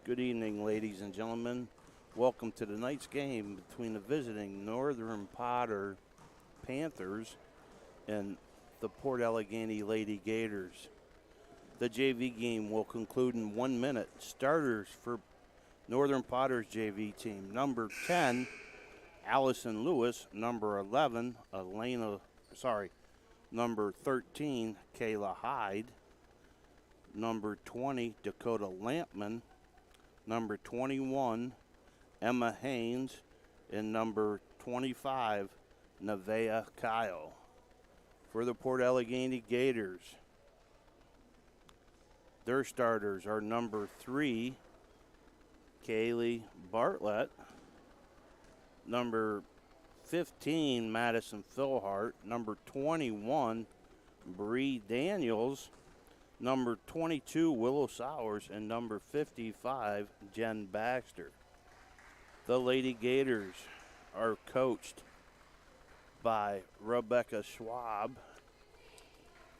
Good evening, ladies and gentlemen. Welcome to tonight's game between the visiting Northern Potter Panthers and the Port Allegany Lady Gators. The JV game will conclude in 1 minute. Starters for Northern Potter's JV team: number 10, Allison Lewis; number 11, number 13, Kayla Hyde; number 20, Dakota Lampman; number 21, Emma Haynes; and number 25, Nevaeh Kyle. For the Port Allegany Gators, their starters are number 3, Kaylee Bartlett; number 15, Madison Philhart; number 21, Bree Daniels; number 22, Willow Sowers; and number 55, Jen Baxter. The Lady Gators are coached by Rebecca Schwab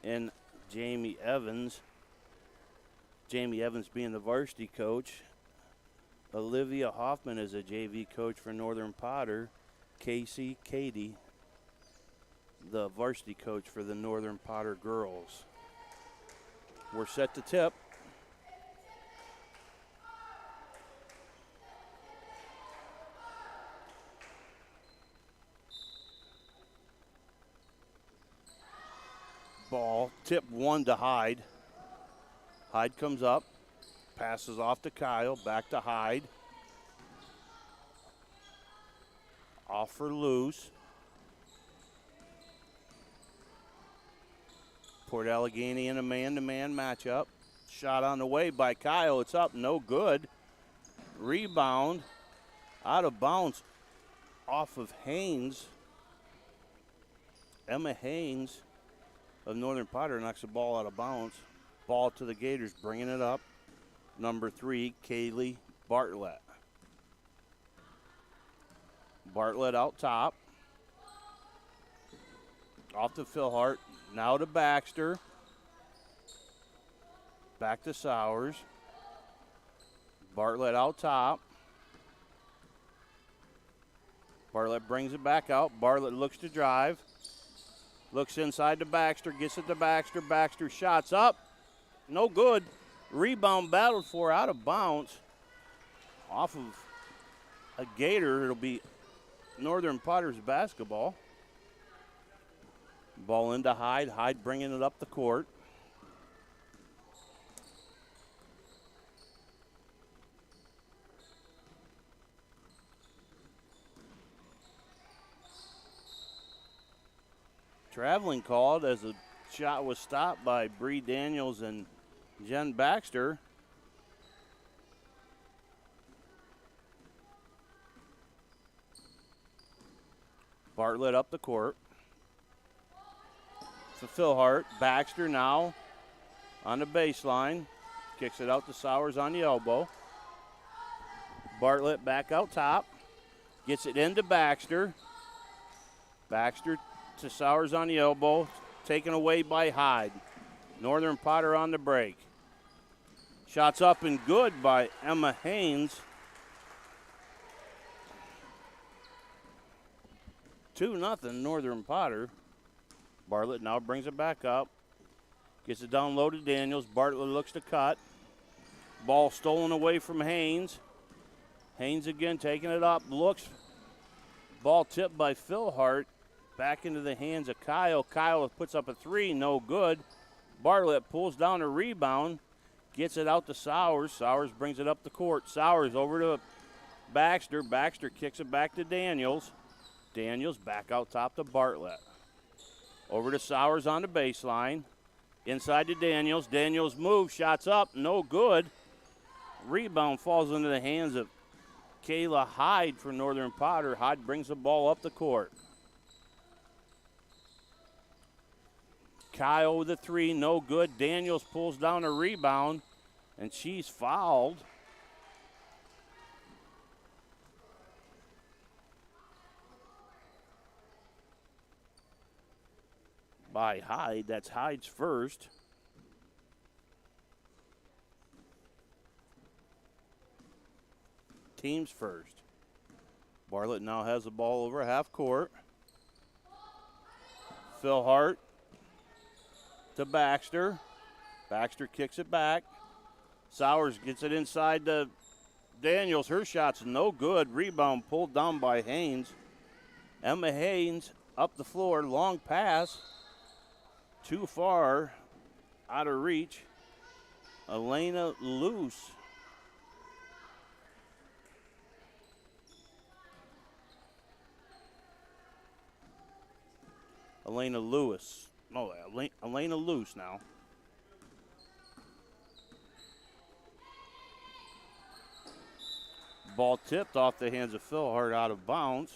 and Jamie Evans. Jamie Evans being the varsity coach. Olivia Hoffman is a JV coach for Northern Potter. Casey Cady, the varsity coach for the Northern Potter girls. We're set to tip. Ball tip 1 to Hyde. Hyde comes up, passes off to Kyle, back to Hyde. Off for loose. Port Allegany in a man-to-man matchup. Shot on the way by Kyle. It's up, no good. Rebound, out of bounds, off of Haynes. Emma Haynes of Northern Potter knocks the ball out of bounds. Ball to the Gators, bringing it up. Number 3, Kaylee Bartlett. Bartlett out top. Off to Philhart. Now to Baxter. Back to Sowers. Bartlett out top. Bartlett brings it back out. Bartlett looks to drive. Looks inside to Baxter. Gets it to Baxter. Baxter shots up. No good. Rebound battled for, out of bounds. Off of a Gator. It'll be Northern Potter's basketball. Ball into Hyde. Hyde bringing it up the court. Traveling called as the shot was stopped by Bree Daniels and Jen Baxter. Bartlett up the court. To Philhart. Baxter now on the baseline. Kicks it out to Sowers on the elbow. Bartlett back out top. Gets it into Baxter. Baxter to Sowers on the elbow. Taken away by Hyde. Northern Potter on the break. Shots up and good by Emma Haynes. 2-0 Northern Potter. Bartlett now brings it back up. Gets it down low to Daniels. Bartlett looks to cut. Ball stolen away from Haynes. Haynes again taking it up. Looks. Ball tipped by Philhart. Back into the hands of Kyle. Kyle puts up a 3. No good. Bartlett pulls down a rebound. Gets it out to Sowers. Sowers brings it up the court. Sowers over to Baxter. Baxter kicks it back to Daniels. Daniels back out top to Bartlett. Over to Sowers on the baseline. Inside to Daniels. Daniels moves. Shots up. No good. Rebound falls into the hands of Kayla Hyde for Northern Potter. Hyde brings the ball up the court. Kyle with a 3. No good. Daniels pulls down a rebound, and she's fouled. By Hyde. That's Hyde's first. teams first. Bartlett now has the ball over half court. Phil Hart to Baxter. Baxter kicks it back. Sowers gets it inside to Daniels. Her shot's no good. Rebound pulled down by Haynes. Emma Haynes up the floor. Long pass. Too far. Out of reach. Elena loose. Elena Lewis. Oh, Elena loose now. Ball tipped off the hands of Phil Hart out of bounds.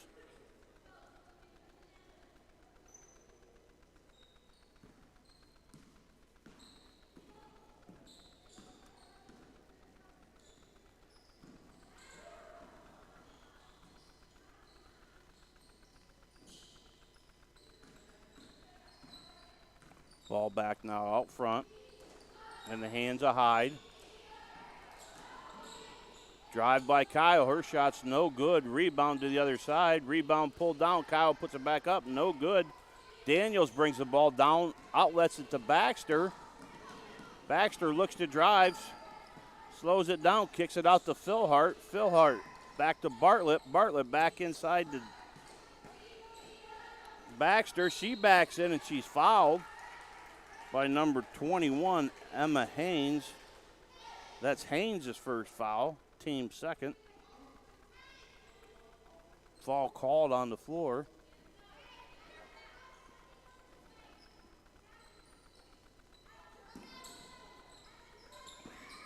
Ball back now out front. In the hands of Hyde. Drive by Kyle. Her shot's no good. Rebound to the other side. Rebound pulled down. Kyle puts it back up. No good. Daniels brings the ball down. Outlets it to Baxter. Baxter looks to drive. Slows it down. Kicks it out to Phil Hart. Phil Hart back to Bartlett. Bartlett back inside to Baxter. She backs in and she's fouled by number 21, Emma Haynes. That's Haynes' first foul, team second. Foul called on the floor.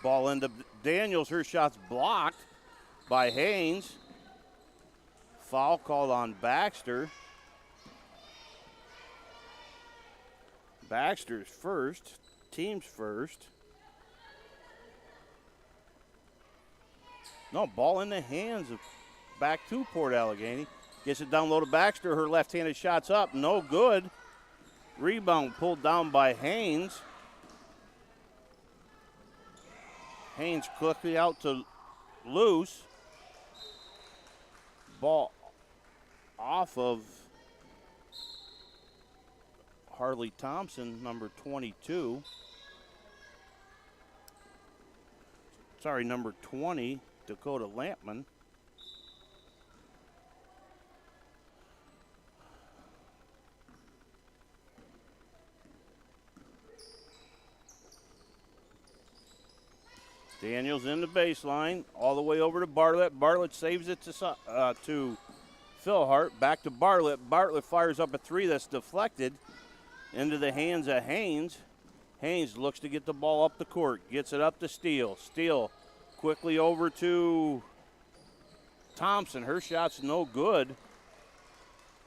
Ball into Daniels. Her shot's blocked by Haynes. Foul called on Baxter. Baxter's first, team's first. No, ball in the hands of back to Port Allegany. Gets it down low to Baxter. Her left-handed shot's up, no good. Rebound pulled down by Haynes. Haynes quickly out to Loose. Ball off of Harley Thompson, number 22. Sorry, number 20, Dakota Lampman. Daniels in the baseline, all the way over to Bartlett. Bartlett saves it to Phil Hart. Back to Bartlett. Bartlett fires up a three that's deflected into the hands of Haynes. Haynes looks to get the ball up the court. Gets it up to Steele. Steele quickly over to Thompson. Her shot's no good.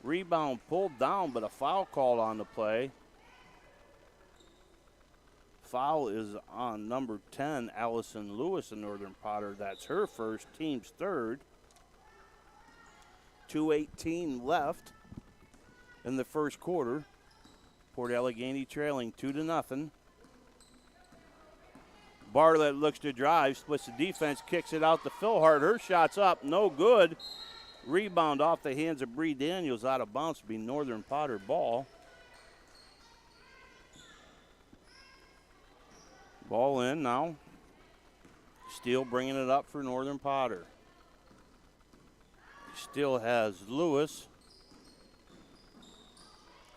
Rebound pulled down, but a foul called on the play. Foul is on number 10, Allison Lewis in Northern Potter. That's her first, team's third. 2:18 left in the first quarter. Port Allegany trailing 2-0. Bartlett looks to drive, splits the defense, kicks it out to Phil Hart. Her shot's up, no good. Rebound off the hands of Bree Daniels, out of bounds to be Northern Potter ball. Ball in now. Steele bringing it up for Northern Potter. Still has Lewis.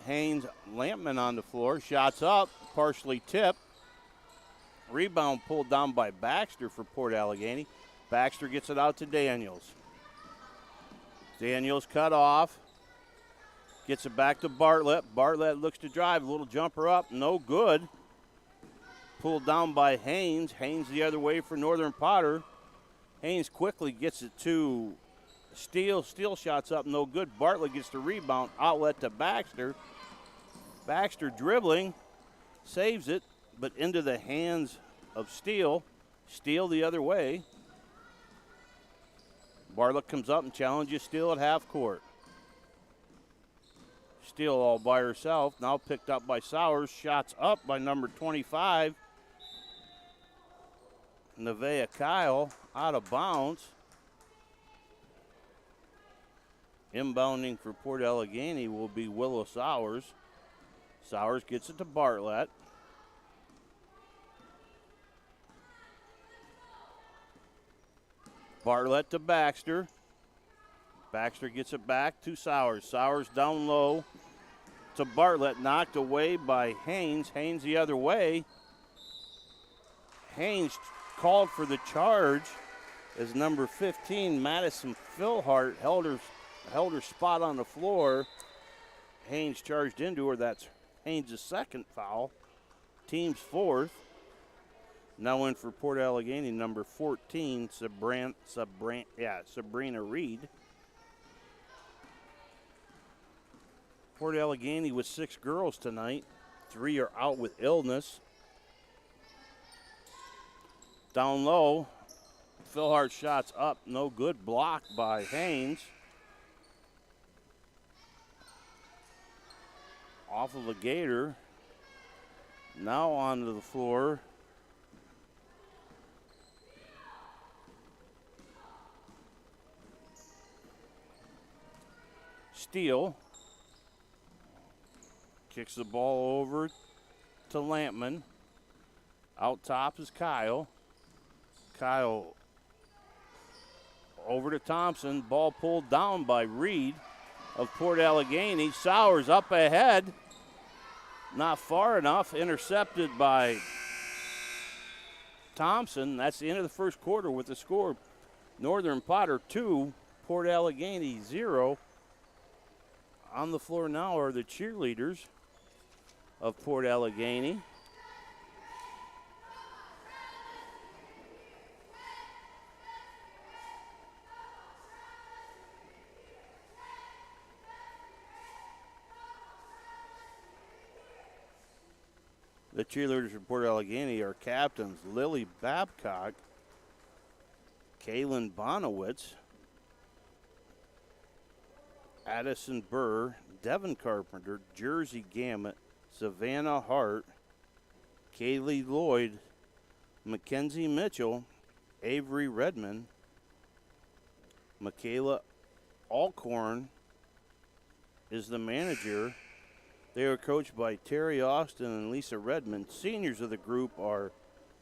Haynes, Lampman on the floor. Shots up, partially tipped. Rebound pulled down by Baxter for Port Allegany. Baxter gets it out to Daniels. Daniels cut off. Gets it back to Bartlett. Bartlett looks to drive. A little jumper up, no good. Pulled down by Haynes. Haynes the other way for Northern Potter. Haynes quickly gets it to Steele. Steele shots up, no good. Bartlett gets the rebound. Outlet to Baxter. Baxter dribbling. Saves it, but into the hands of Steele. Steele the other way. Bartlett comes up and challenges Steele at half court. Steele all by herself. Now picked up by Sowers. Shots up by number 25. Nevaeh Kyle out of bounds. Inbounding for Port Allegany will be Willow Sowers. Sowers gets it to Bartlett. Bartlett to Baxter. Baxter gets it back to Sowers. Sowers down low to Bartlett, knocked away by Haynes. Haynes the other way. Haynes called for the charge as number 15, Madison Philhart, held her spot on the floor. Haynes charged into her. That's Haynes' second foul. Team's fourth. Now in for Port Allegany, number 14, Sabrina Reed. Port Allegany with 6 girls tonight. 3 are out with illness. Down low, Philhart shots up, no good. Blocked by Haynes. Off of the Gator. Now onto the floor. Steele kicks the ball over to Lampman. Out top is Kyle. Kyle over to Thompson. Ball pulled down by Reed of Port Allegany. Sowers up ahead. Not far enough. Intercepted by Thompson. That's the end of the first quarter with the score. Northern Potter 2, Port Allegany 0. On the floor now are the cheerleaders of Port Allegany. The cheerleaders of Port Allegany are captains Lily Babcock, Kaylin Bonowitz, Addison Burr, Devin Carpenter, Jersey Gamet, Savannah Hart, Kaylee Lloyd, Mackenzie Mitchell, Avery Redmond, Michaela Alcorn is the manager. They are coached by Terry Austin and Lisa Redmond. Seniors of the group are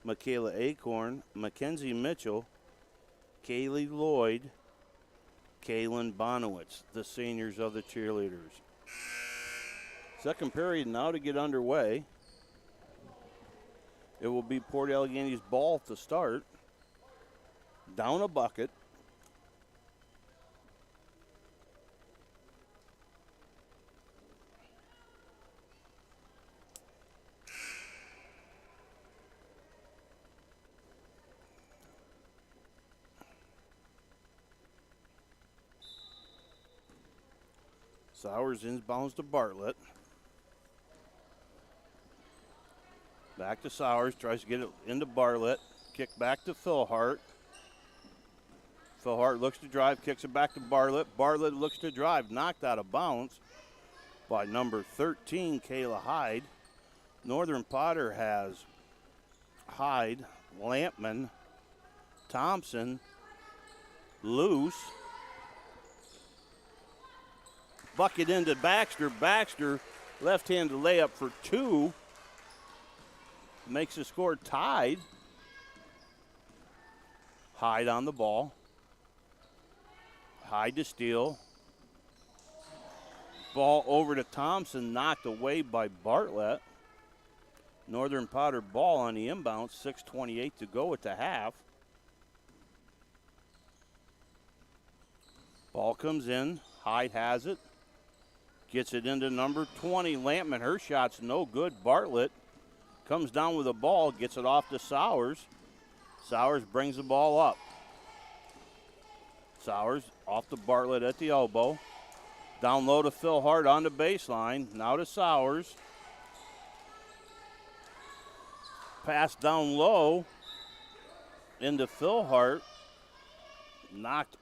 Michaela Acorn, Mackenzie Mitchell, Kaylee Lloyd, Kaylin Bonowitz, the seniors of the cheerleaders. Second period now to get underway. It will be Port Allegany's ball to start. Down a bucket. Sowers inbounds to Bartlett. Back to Sowers, tries to get it into Bartlett. Kick back to Philhart. Philhart looks to drive, kicks it back to Bartlett. Bartlett looks to drive, knocked out of bounds by number 13, Kayla Hyde. Northern Potter has Hyde, Lampman, Thompson, Luce. Bucket into Baxter. Baxter, left-handed layup for 2. Makes the score tied. Hyde on the ball. Hyde to steal. Ball over to Thompson, knocked away by Bartlett. Northern Potter ball on the inbound, 6:28 to go at the half. Ball comes in, Hyde has it. Gets it into number 20, Lampman. Her shot's no good. Bartlett comes down with the ball, gets it off to Sowers. Sowers brings the ball up. Sowers off to Bartlett at the elbow. Down low to Philhart on the baseline. Now to Sowers. Pass down low into Philhart. Knocked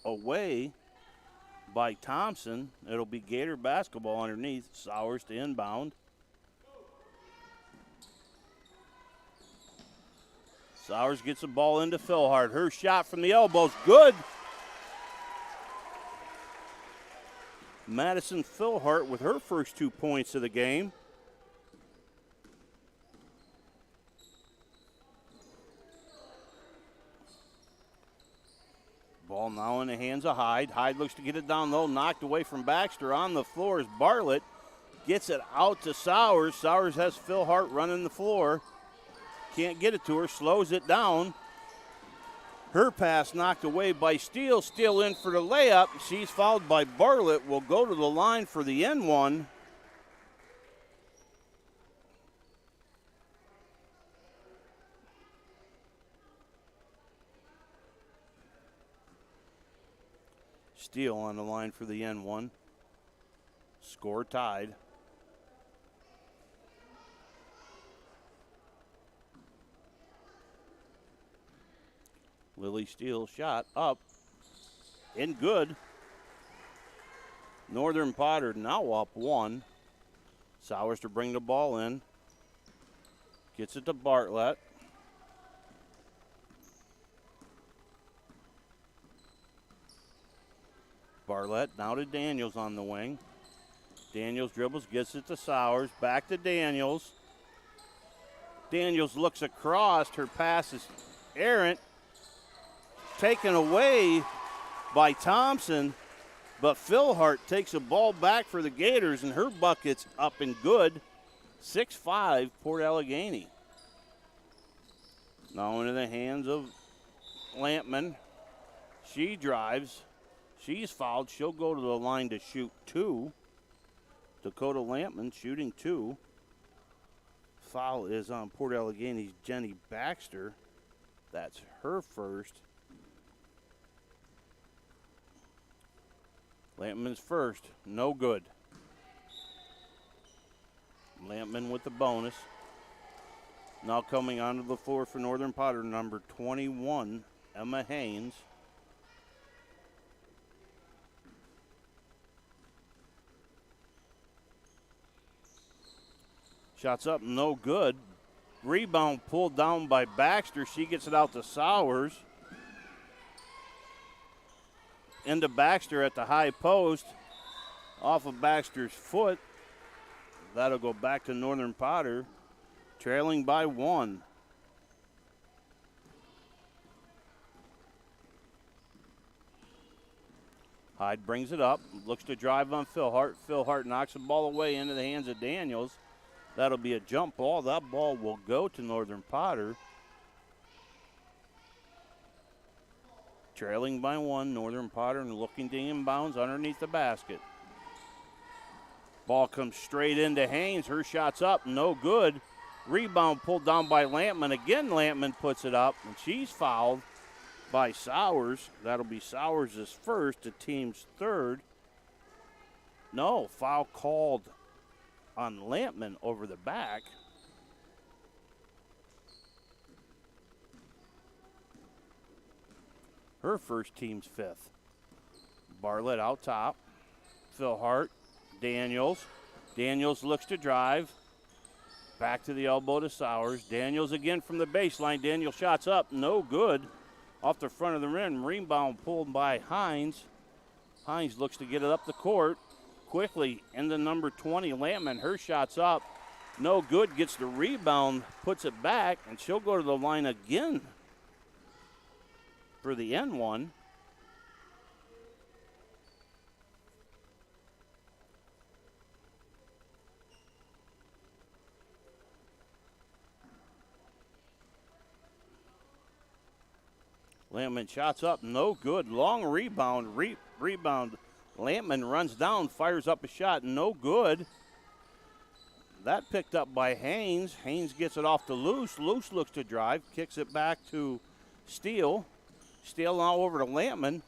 away by Thompson. It'll be Gator basketball underneath. Sowers to inbound. Sowers gets the ball into Philhart. Her shot from the elbow's good. Madison Philhart with her first 2 points of the game. Ball now in the hands of Hyde. Hyde looks to get it down low, knocked away from Baxter. On the floor is Bartlett. Gets it out to Sowers. Sowers has Philhart running the floor. Can't get it to her, slows it down. Her pass knocked away by Steele. Steele in for the layup. She's fouled by Bartlett. Will go to the line for the N1. Steele on the line for the N1. Score tied. Lily Steele shot up and good. Northern Potter now up 1. Sowers to bring the ball in. Gets it to Bartlett. Bartlett now to Daniels on the wing. Daniels dribbles, gets it to Sowers. Back to Daniels. Daniels looks across. Her pass is errant. Taken away by Thompson, but Philhart takes a ball back for the Gators, and her bucket's up and good. 6-5, Port Allegany. Now into the hands of Lampman. She drives. She's fouled. She'll go to the line to shoot 2. Dakota Lampman shooting 2. Foul is on Port Allegany's Jenny Baxter. That's her first. Lampman's first, no good. Lampman with the bonus. Now coming onto the floor for Northern Potter, number 21, Emma Haynes. Shots up, no good. Rebound pulled down by Baxter. She gets it out to Sowers. Into Baxter at the high post. Off of Baxter's foot. That'll go back to Northern Potter. Trailing by 1. Hyde brings it up. Looks to drive on Philhart. Philhart knocks the ball away into the hands of Daniels. That'll be a jump ball. That ball will go to Northern Potter. Trailing by 1, Northern Potter, and looking to inbounds underneath the basket. Ball comes straight into Haynes. Her shot's up, no good. Rebound pulled down by Lampman. Again, Lampman puts it up, and she's fouled by Sowers. That'll be Sowers' first, the team's third. No, foul called on Lampman over the back. Her first, team's 5th. Bartlett out top. Philhart, Daniels. Daniels looks to drive. Back to the elbow to Sowers. Daniels again from the baseline. Daniels shots up, no good. Off the front of the rim. Rebound pulled by Hines. Hines looks to get it up the court. Quickly into number 20, Lampman. Her shot's up, no good. Gets the rebound, puts it back, and she'll go to the line again for the N1. Lampman shots up, no good. Long rebound, rebound. Lampman runs down, fires up a shot, no good. That picked up by Haynes. Haynes gets it off to Luce. Luce looks to drive, kicks it back to Steele. Steele now over to Lampman.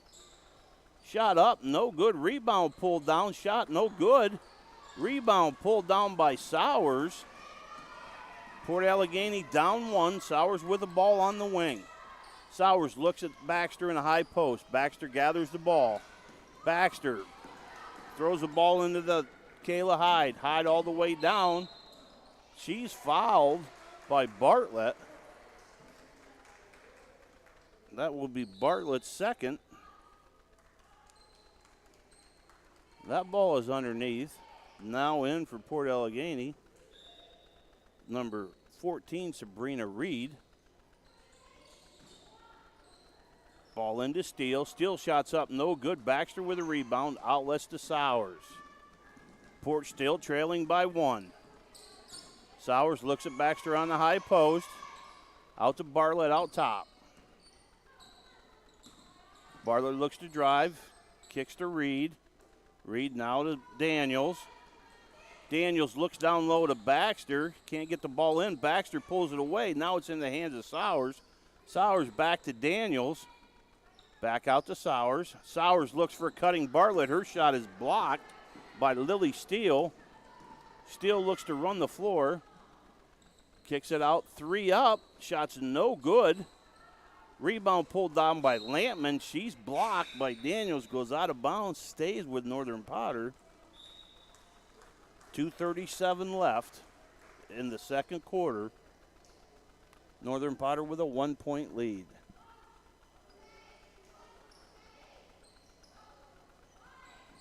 Shot up, no good. Rebound pulled down, shot no good. Rebound pulled down by Sowers. Port Allegany down 1. Sowers with the ball on the wing. Sowers looks at Baxter in a high post. Baxter gathers the ball. Baxter throws the ball into the Kayla Hyde. Hyde all the way down. She's fouled by Bartlett. That will be Bartlett's second. That ball is underneath. Now in for Port Allegany. Number 14, Sabrina Reed. Ball into Steele. Steele shots up, no good. Baxter with a rebound. Outlets to Sowers. Port still trailing by 1. Sowers looks at Baxter on the high post. Out to Bartlett out top. Bartlett looks to drive. Kicks to Reed. Reed now to Daniels. Daniels looks down low to Baxter. Can't get the ball in. Baxter pulls it away. Now it's in the hands of Sowers. Sowers back to Daniels. Back out to Sowers. Sowers looks for cutting Bartlett. Her shot is blocked by Lily Steele. Steele looks to run the floor. Kicks it out. 3 up. Shot's no good. Rebound pulled down by Lampman. She's blocked by Daniels. Goes out of bounds. Stays with Northern Potter. 2:37 left in the second quarter. Northern Potter with a 1-point lead.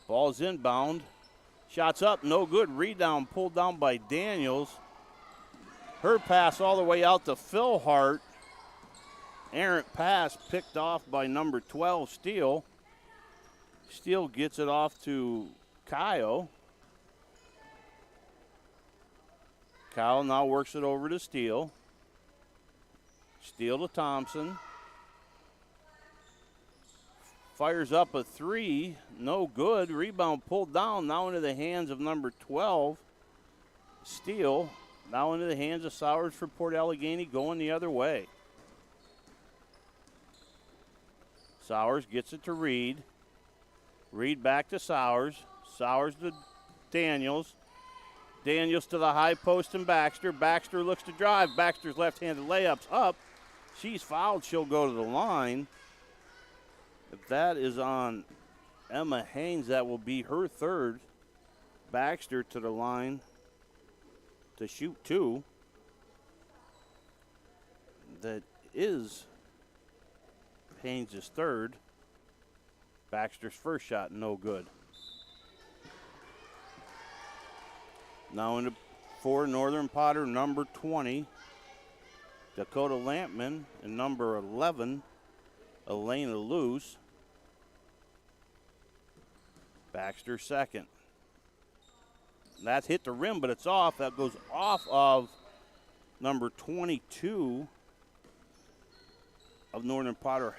Ball's inbound. Shots up, no good. Rebound pulled down by Daniels. Her pass all the way out to Phil Hart. Errant pass picked off by number 12, Steele. Steele gets it off to Kyle. Kyle now works it over to Steele. Steele to Thompson. Fires up a 3, no good. Rebound pulled down, now into the hands of number 12, Steele. Now into the hands of Sowers for Port Allegany, going the other way. Sowers gets it to Reed. Reed back to Sowers. Sowers to Daniels. Daniels to the high post and Baxter. Baxter looks to drive. Baxter's left-handed layup's up. She's fouled. She'll go to the line. If that is on Emma Haynes, that will be her third. Baxter to the line to shoot 2. That is Haynes' third. Baxter's first shot, no good. Now into for Northern Potter, number 20, Dakota Lampman, and number 11, Elena Luce. Baxter second. That's hit the rim, but it's off. That goes off of number 22 of Northern Potter,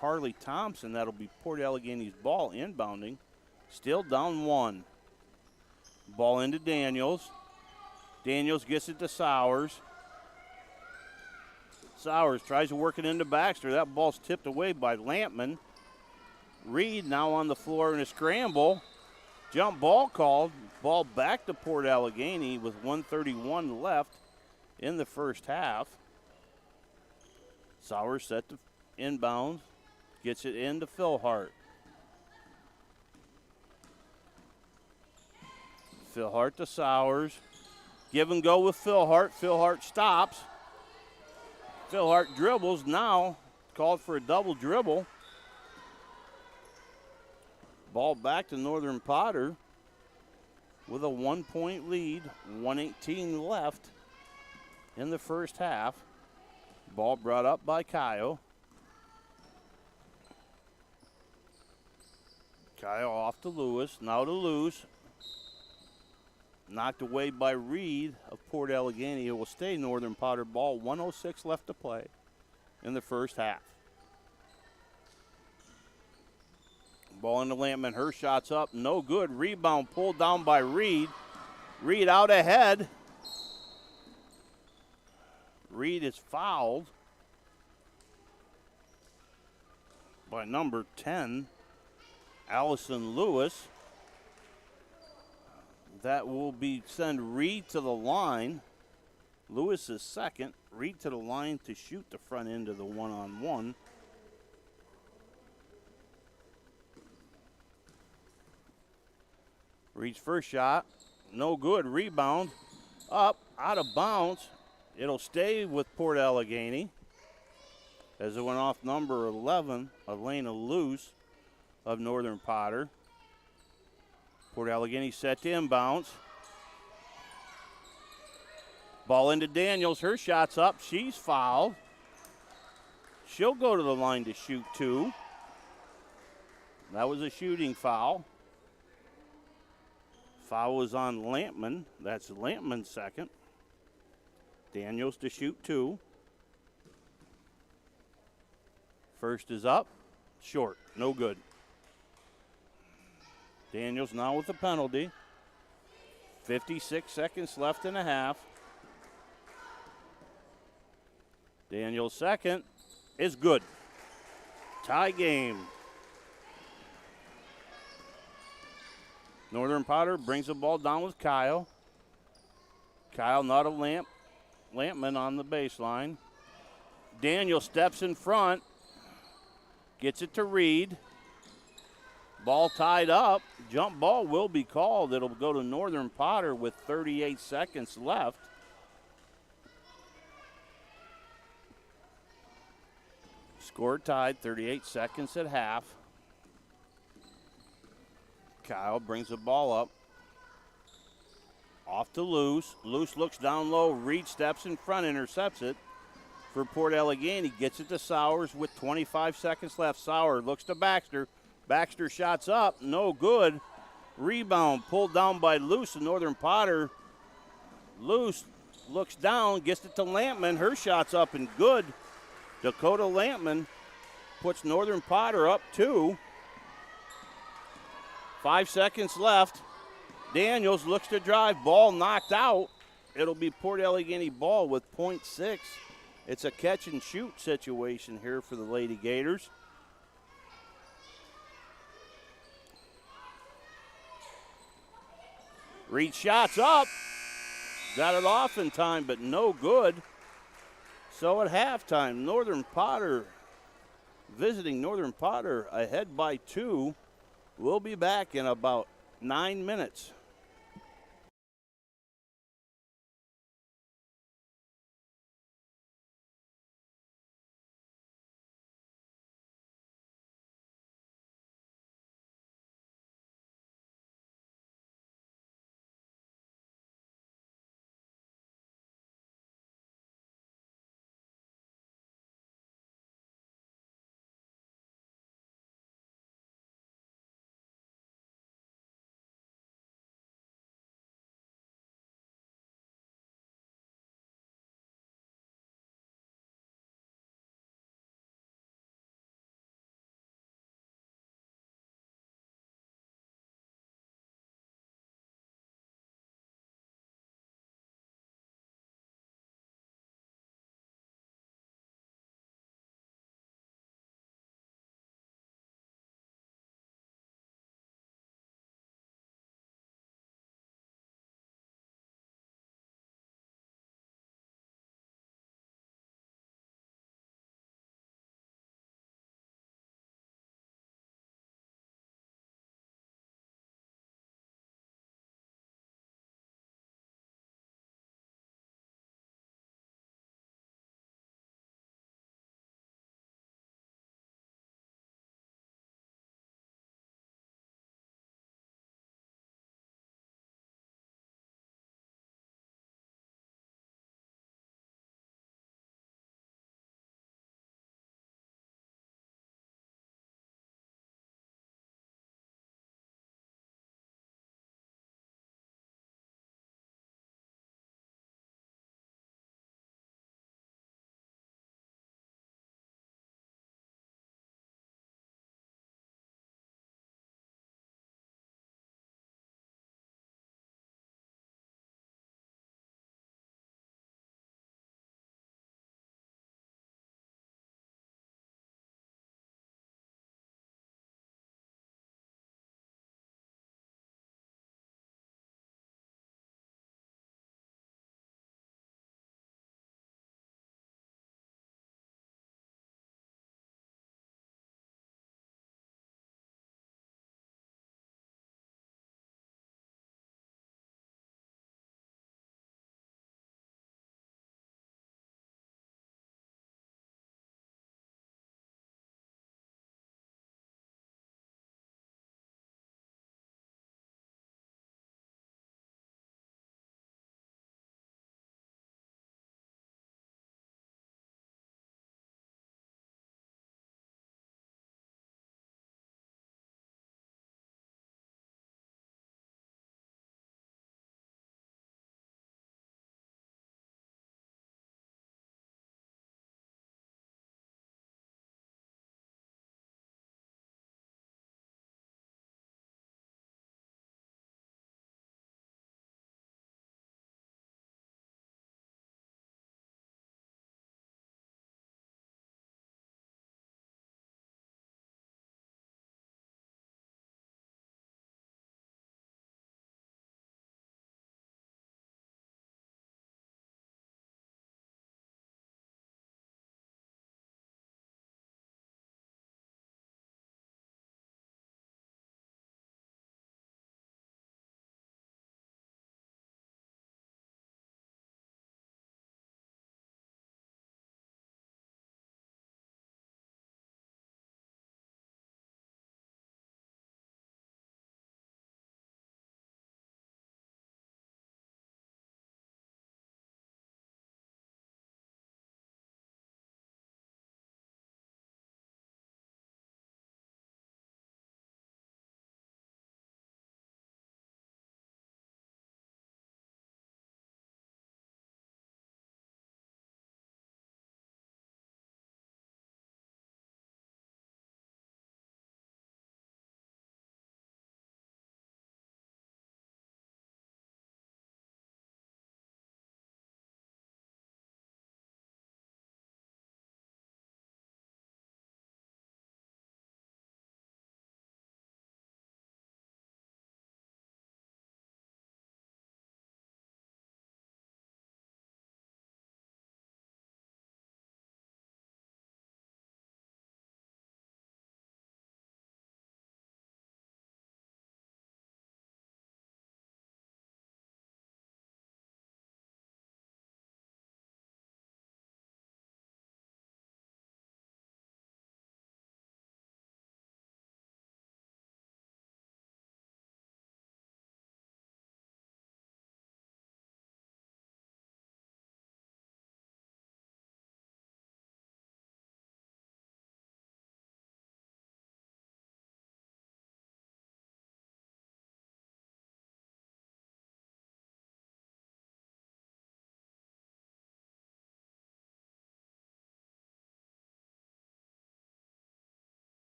Harley Thompson. That'll be Port Allegany's ball inbounding. Still down 1. Ball into Daniels. Daniels gets it to Sowers. Sowers tries to work it into Baxter. That ball's tipped away by Lampman. Reed now on the floor in a scramble. Jump ball called. Ball back to Port Allegany with 1:31 left in the first half. Sowers set to inbound. Gets it into Phil Hart. Phil Hart to Sowers. Give and go with Phil Hart. Phil Hart stops. Phil Hart dribbles. Now called for a double dribble. Ball back to Northern Potter with a 1-point lead. 1:18 left in the first half. Ball brought up by Kyle. Kyle off to Lewis. Now to Luce. Knocked away by Reed of Port Allegany. It will stay Northern Potter ball. 1:06 left to play in the first half. Ball into Lampman. Her shot's up. No good. Rebound pulled down by Reed. Reed out ahead. Reed is fouled by number 10, Allison Lewis. That will send Reed to the line. Lewis is second. Reed to the line to shoot the front end of the one-on-one. Reed's first shot, no good. Rebound, up, out of bounds. It'll stay with Port Allegany as it went off number 11, Elena Luce of Northern Potter. Port Allegany set to inbounds. Ball into Daniels. Her shot's up. She's fouled. She'll go to the line to shoot 2. That was a shooting foul. Foul was on Lampman. That's Lampman's second. Daniels to shoot 2. First is up. Short. No good. Daniels now with a penalty. 56 seconds left in a half. Daniels' second is good. Tie game. Northern Potter brings the ball down with Kyle. Kyle not a Lampman on the baseline. Daniel steps in front. Gets it to Reed. Ball tied up. Jump ball will be called. It'll go to Northern Potter with 38 seconds left. Score tied, 38 seconds at half. Kyle brings the ball up. Off to Luce. Luce looks down low. Reed steps in front, intercepts it for Port Allegany. Gets it to Sowers with 25 seconds left. Sauer looks to Baxter. Baxter shots up. No good. Rebound pulled down by Luce and Northern Potter. Luce looks down, gets it to Lampman. Her shot's up and good. Dakota Lampman puts Northern Potter up 2. 5 seconds left. Daniels looks to drive. Ball knocked out. It'll be Port Allegany ball with .6. It's a catch and shoot situation here for the Lady Gators. Reed shots up. Got it off in time, but no good. So at halftime, Northern Potter visiting Northern Potter ahead by 2. We'll be back in about 9 minutes.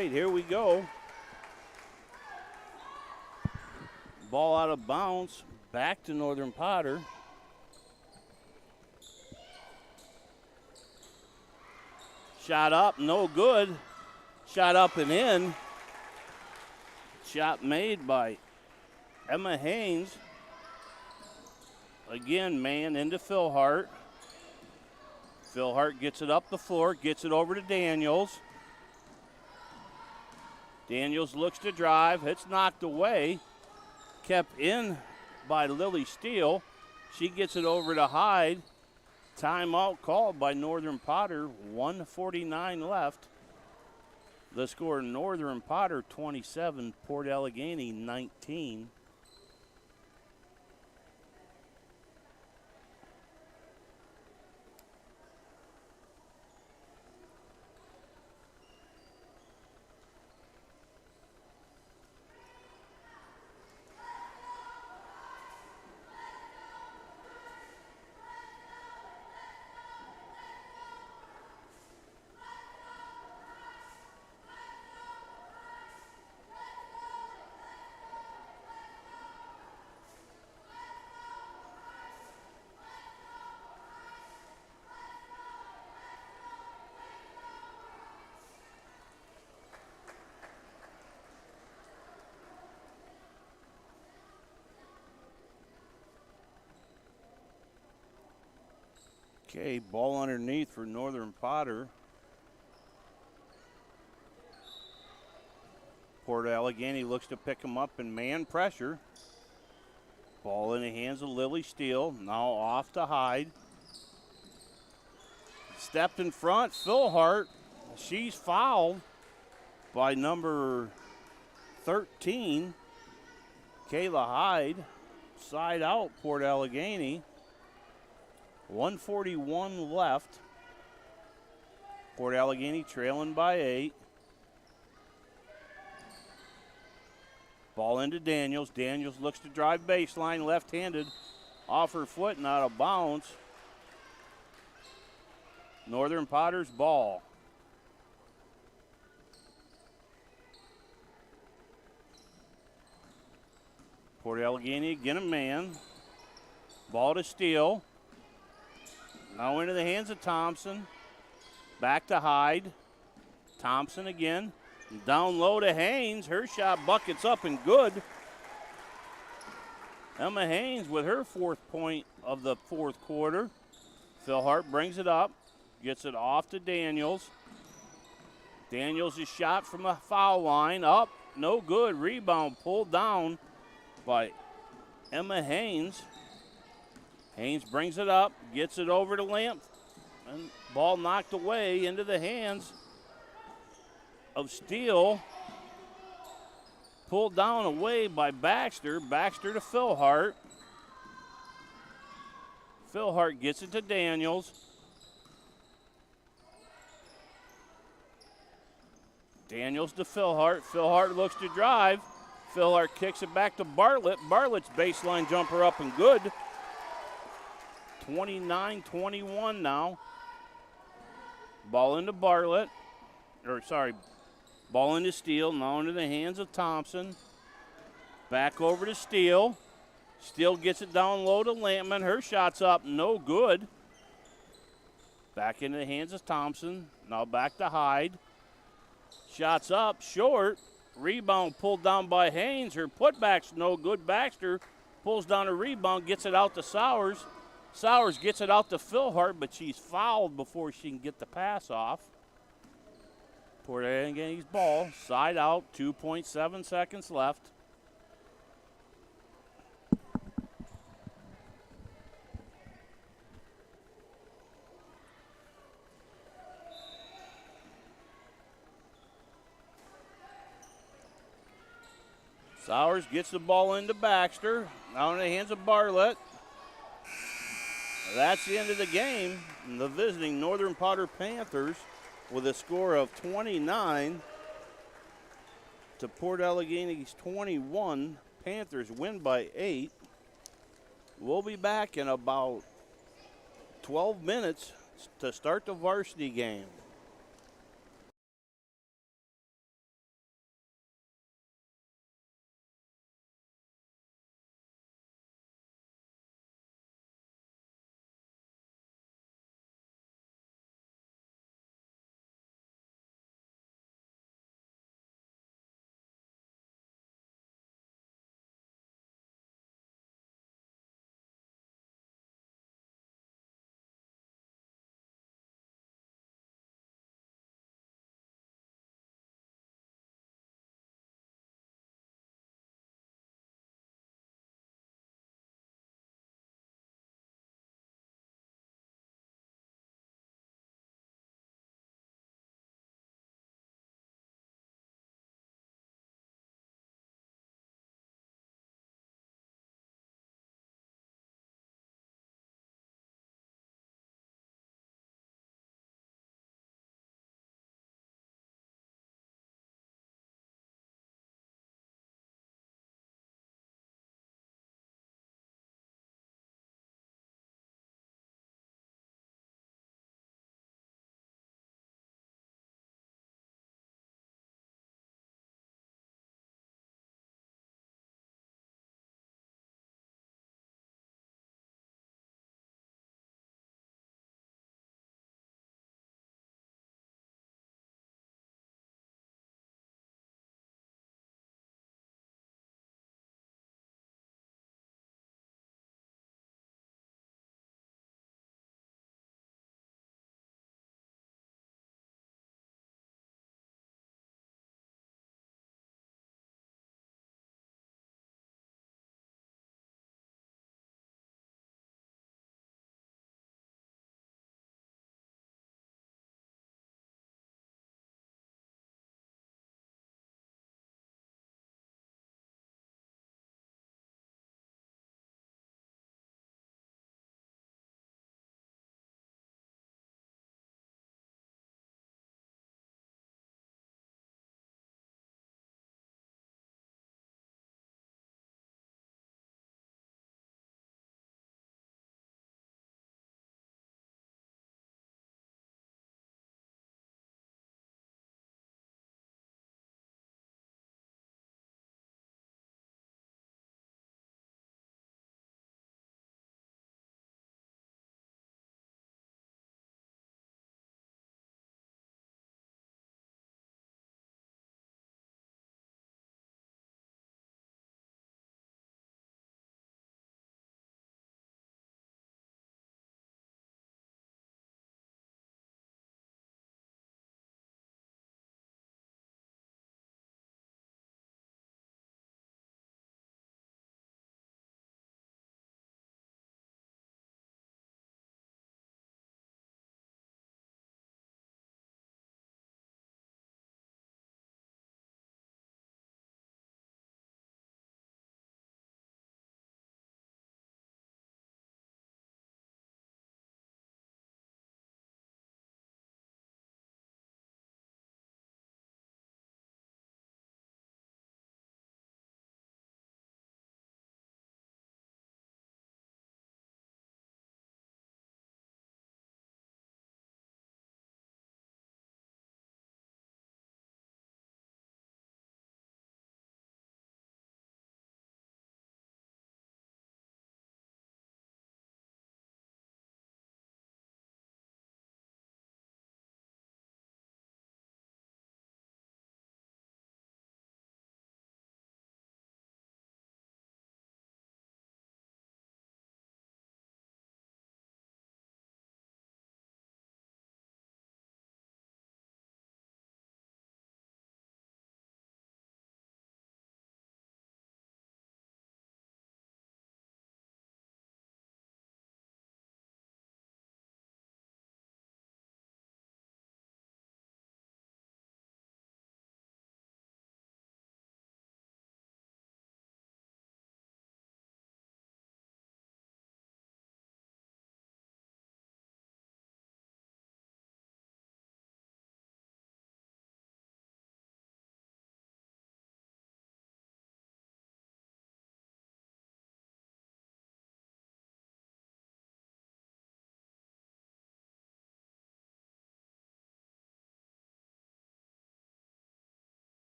right, here we go. Ball out of bounds, back to Northern Potter. Shot up, no good. Shot up and in. Shot made by Emma Haynes. Again, man into Philhart. Philhart gets it up the floor, gets it over to Daniels. Daniels looks to drive. It's knocked away. Kept in by Lily Steele. She gets it over to Hyde. Timeout called by Northern Potter. 1:49 left. The score, Northern Potter 27, Port Allegany 19. Okay, ball underneath for Northern Potter. Port Allegany looks to pick him up in man pressure. Ball in the hands of Lily Steele. Now off to Hyde. Stepped in front, Philhart. She's fouled by number 13, Kayla Hyde. Side out, Port Allegany. 1:41 left. Port Allegany trailing by 8. Ball into Daniels. Daniels looks to drive baseline, left-handed, off her foot and out of bounds. Northern Potter's ball. Port Allegany again a man. Ball to Steele. Now into the hands of Thompson. Back to Hyde. Thompson again. Down low to Haynes. Her shot buckets up and good. Emma Haynes with her 4th point of the 4th quarter. Philhart brings it up. Gets it off to Daniels. Daniels is shot from the foul line. Up. No good. Rebound pulled down by Emma Haynes. Haynes brings it up, gets it over to Lamp, and ball knocked away into the hands of Steele. Pulled down away by Baxter. Baxter to Philhart. Philhart gets it to Daniels. Daniels to Philhart. Philhart looks to drive. Philhart kicks it back to Bartlett. Bartlett's baseline jumper up and good. 29-21 now. Ball into Bartlett. Ball into Steele. Now into the hands of Thompson. Back over to Steele. Steele gets it down low to Lampman. Her shot's up. No good. Back into the hands of Thompson. Now back to Hyde. Shots up. Short. Rebound pulled down by Haynes. Her putback's no good. Baxter pulls down a rebound. Gets it out to Sowers. Sowers gets it out to Philhart, but she's fouled before she can get the pass off. Port Allegany's ball, side out, 2.7 seconds left. Sowers gets the ball into Baxter. Now in the hands of Bartlett. That's the end of the game. The visiting Northern Potter Panthers with a score of 29 to Port Allegany's 21. Panthers win by 8. We'll be back in about 12 minutes to start the varsity game.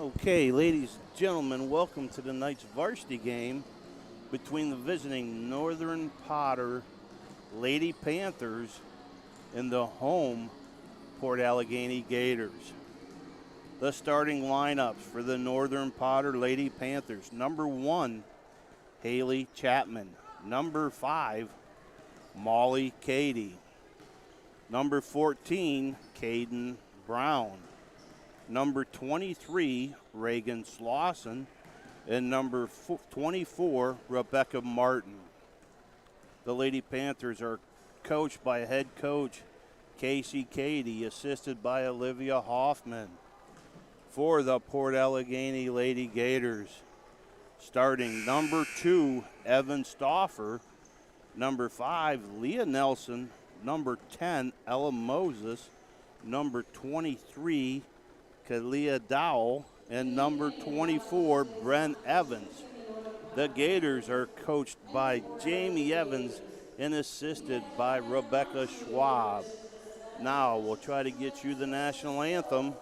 Okay, ladies and gentlemen, welcome to tonight's varsity game between the visiting Northern Potter Lady Panthers and the home Port Allegany Gators. The starting lineups for the Northern Potter Lady Panthers. Number 1, Haley Chapman. Number 5, Molly Cady. Number 14, Caden Brown. Number 23, Reagan Slauson. And number 24, Rebecca Martin. The Lady Panthers are coached by head coach Casey Cady, assisted by Olivia Hoffman. For the Port Allegany Lady Gators, starting number 2, Evan Stauffer. Number 5, Leah Nelson. Number 10, Ella Moses. Number 23, Kalia Dowell. And number 24, Bren Evans. The Gators are coached by Jamie Evans and assisted by Rebecca Schwab. Now we'll try to get you the national anthem.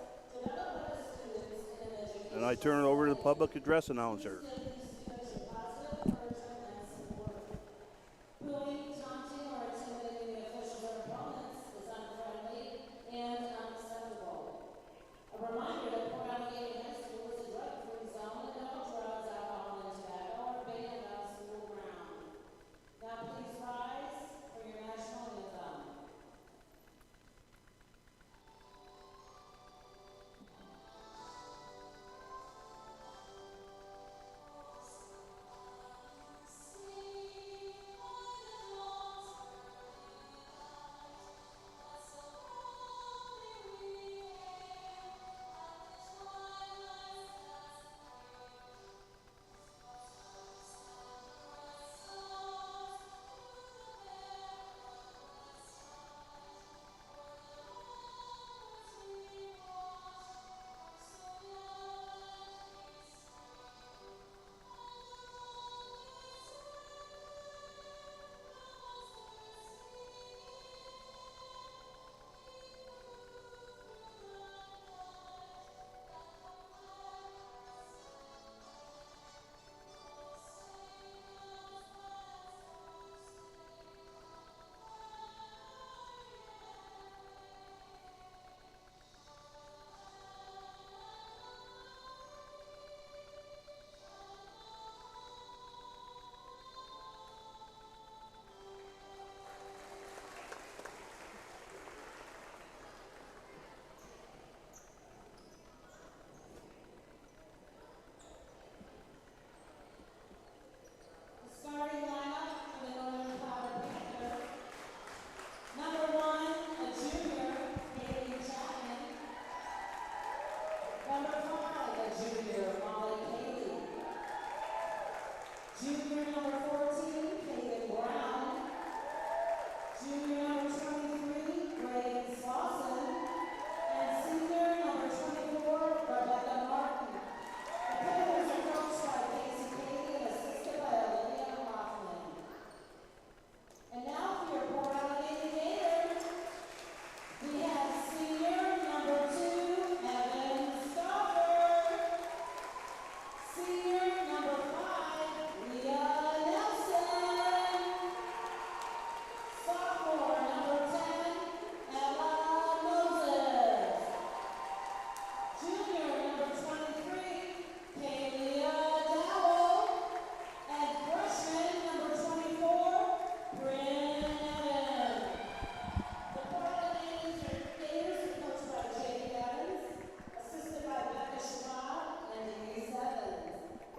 And I turn it over to the public address announcer.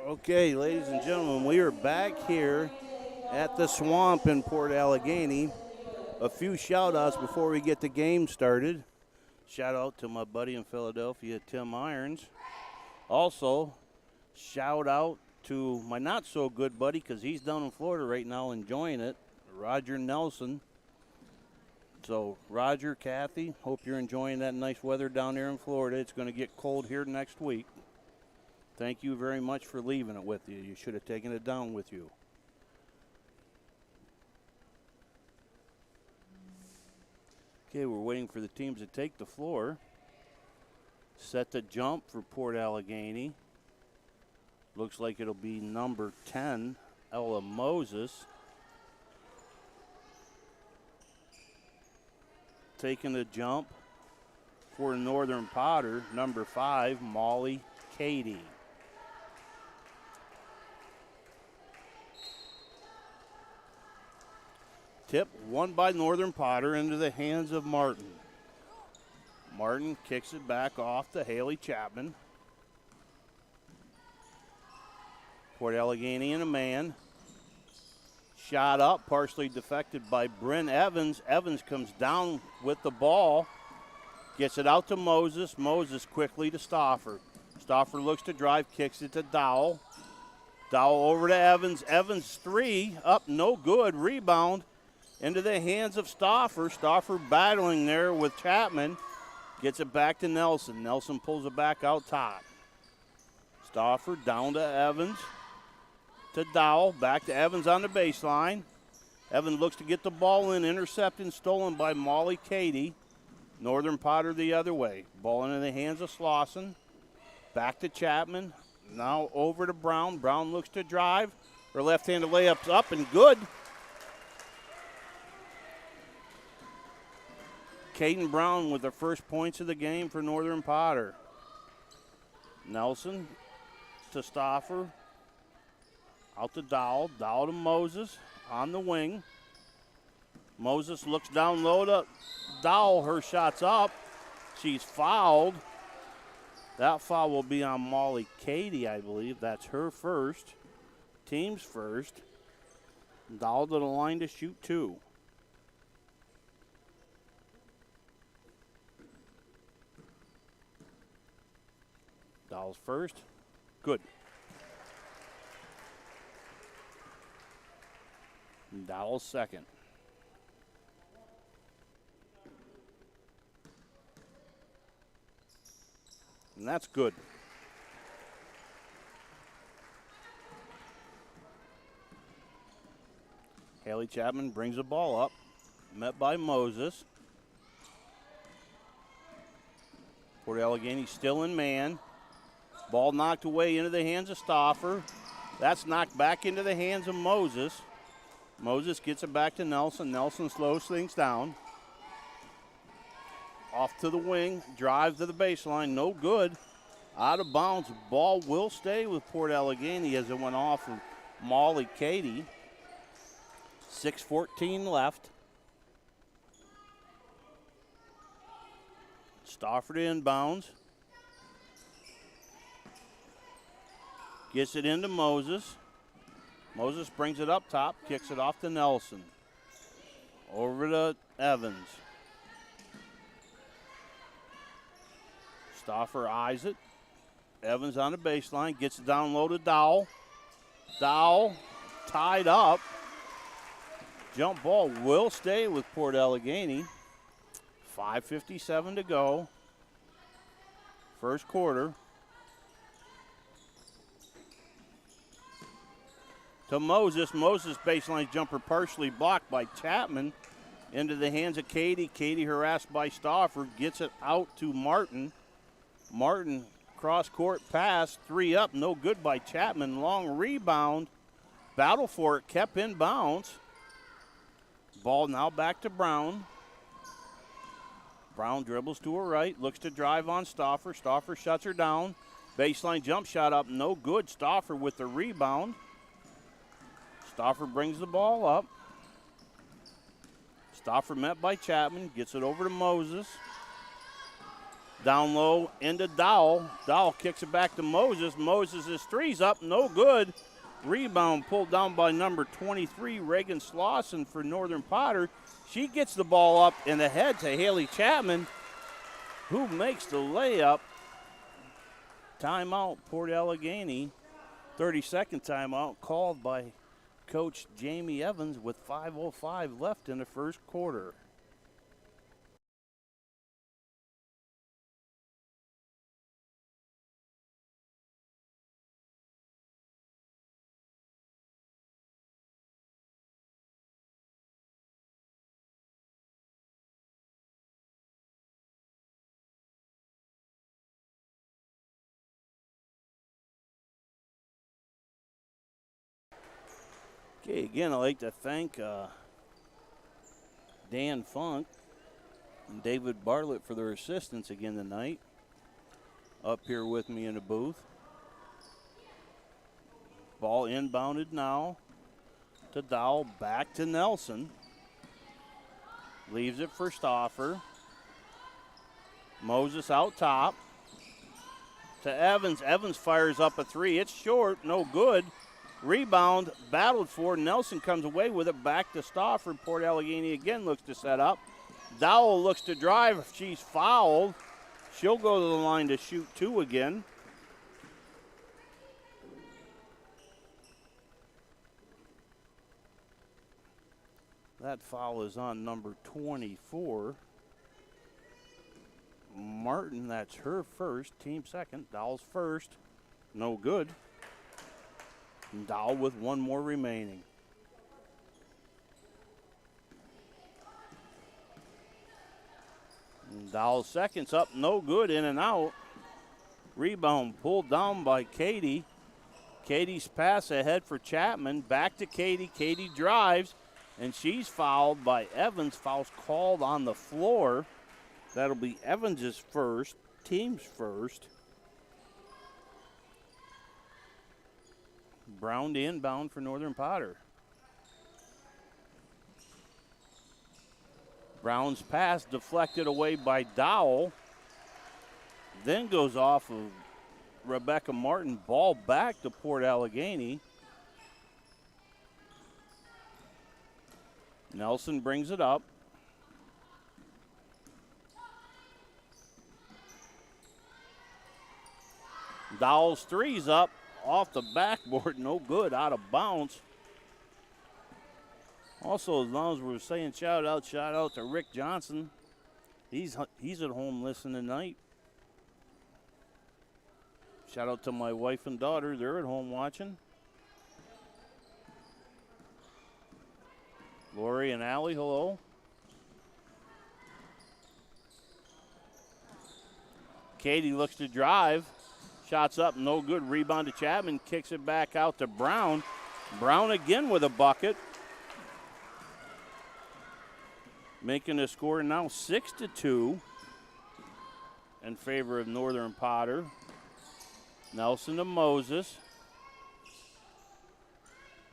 Okay, ladies and gentlemen, we are back here at the Swamp in Port Allegany. A few shout-outs before we get the game started. Shout out to my buddy in Philadelphia, Tim Irons. Also, shout out to my not-so-good buddy, because he's down in Florida right now enjoying it, Roger Nelson. So, Roger, Kathy, hope you're enjoying that nice weather down there in Florida. It's going to get cold here next week. Thank you very much for leaving it with you. You should have taken it down with you. Okay, we're waiting for the teams to take the floor. Set to jump for Port Allegany. Looks like it'll be number 10, Ella Moses. Taking the jump for Northern Potter, number 5, Molly Cady. Tip won by Northern Potter into the hands of Martin. Martin kicks it back off to Haley Chapman. Port Allegany in a man. Shot up, partially deflected by Bryn Evans. Evans comes down with the ball. Gets it out to Moses. Moses quickly to Stauffer. Stauffer looks to drive, kicks it to Dowell. Dowell over to Evans. Evans 3, up, no good. Rebound into the hands of Stauffer. Stauffer battling there with Chapman. Gets it back to Nelson. Nelson pulls it back out top. Stauffer down to Evans. To Dowell. Back to Evans on the baseline. Evans looks to get the ball in. Intercepted, stolen by Molly Cady. Northern Potter the other way. Ball into the hands of Slauson. Back to Chapman. Now over to Brown. Brown looks to drive. Her left-handed layup's up and good. Caden Brown with the first points of the game for Northern Potter. Nelson to Stauffer. Out to Dowell. Dowell to Moses on the wing. Moses looks down low to Dowell. Her shot's up. She's fouled. That foul will be on Molly Cady, I believe. That's her first. Team's first. Dowell to the line to shoot 2. Dowell's first. Good. And Dowell's second. And that's good. Haley Chapman brings the ball up. Met by Moses. Port Allegany still in man. Ball knocked away into the hands of Stauffer. That's knocked back into the hands of Moses. Moses gets it back to Nelson. Nelson slows things down. Off to the wing. Drive to the baseline. No good. Out of bounds. Ball will stay with Port Allegany as it went off of Molly Cady. 6:14 left. Stauffer inbounds. Gets it into Moses. Moses brings it up top, kicks it off to Nelson. Over to Evans. Stauffer eyes it. Evans on the baseline, gets it down low to Dowell. Dowell tied up. Jump ball will stay with Port Allegany. 5:57 to go. First quarter. To Moses. Moses baseline jumper partially blocked by Chapman. Into the hands of Cady. Cady harassed by Stauffer. Gets it out to Martin. Martin cross court pass. 3 up. No good by Chapman. Long rebound. Battle for it. Kept in bounds. Ball now back to Brown. Brown dribbles to her right. Looks to drive on Stauffer. Stauffer shuts her down. Baseline jump shot up. No good. Stauffer with the rebound. Stauffer brings the ball up. Stauffer met by Chapman. Gets it over to Moses. Down low into Dowell. Dowell kicks it back to Moses. Moses' 3's up. No good. Rebound pulled down by number 23, Reagan Slauson for Northern Potter. She gets the ball up and ahead to Haley Chapman, who makes the layup. Timeout, Port Allegany. 30-second timeout called by Coach Jamie Evans with 5:05 left in the first quarter. Okay, again, I'd like to thank Dan Funk and David Bartlett for their assistance again tonight. Up here with me in the booth. Ball inbounded now to Dowell, back to Nelson. Leaves it for Stauffer. Moses out top to Evans. Evans fires up a three. It's short, no good. Rebound, battled for. Nelson comes away with it, back to Stauffer. Port Allegany again looks to set up. Dowell looks to drive. She's fouled. She'll go to the line to shoot two again. That foul is on number 24. Martin, that's her first, team second. Dowell's first, no good. And Dowell with one more remaining. And Dowell's second's up, no good, in and out. Rebound pulled down by Katie. Katie's pass ahead for Chapman, back to Katie. Katie drives, and she's fouled by Evans. Foul's called on the floor. That'll be Evans's first, team's first. Brown to inbound for Northern Potter. Brown's pass deflected away by Dowell. Then goes off of Rebecca Martin. Ball back to Port Allegany. Nelson brings it up. Dowell's three's up off the backboard, no good, out of bounds. Also, as long as we're saying shout out to Rick Johnson. He's at home listening tonight. Shout out to my wife and daughter, they're at home watching. Lori and Allie, hello. Katie looks to drive. Shots up, no good. Rebound to Chapman, kicks it back out to Brown. Brown again with a bucket. Making the score now 6-2 in favor of Northern Potter. Nelson to Moses.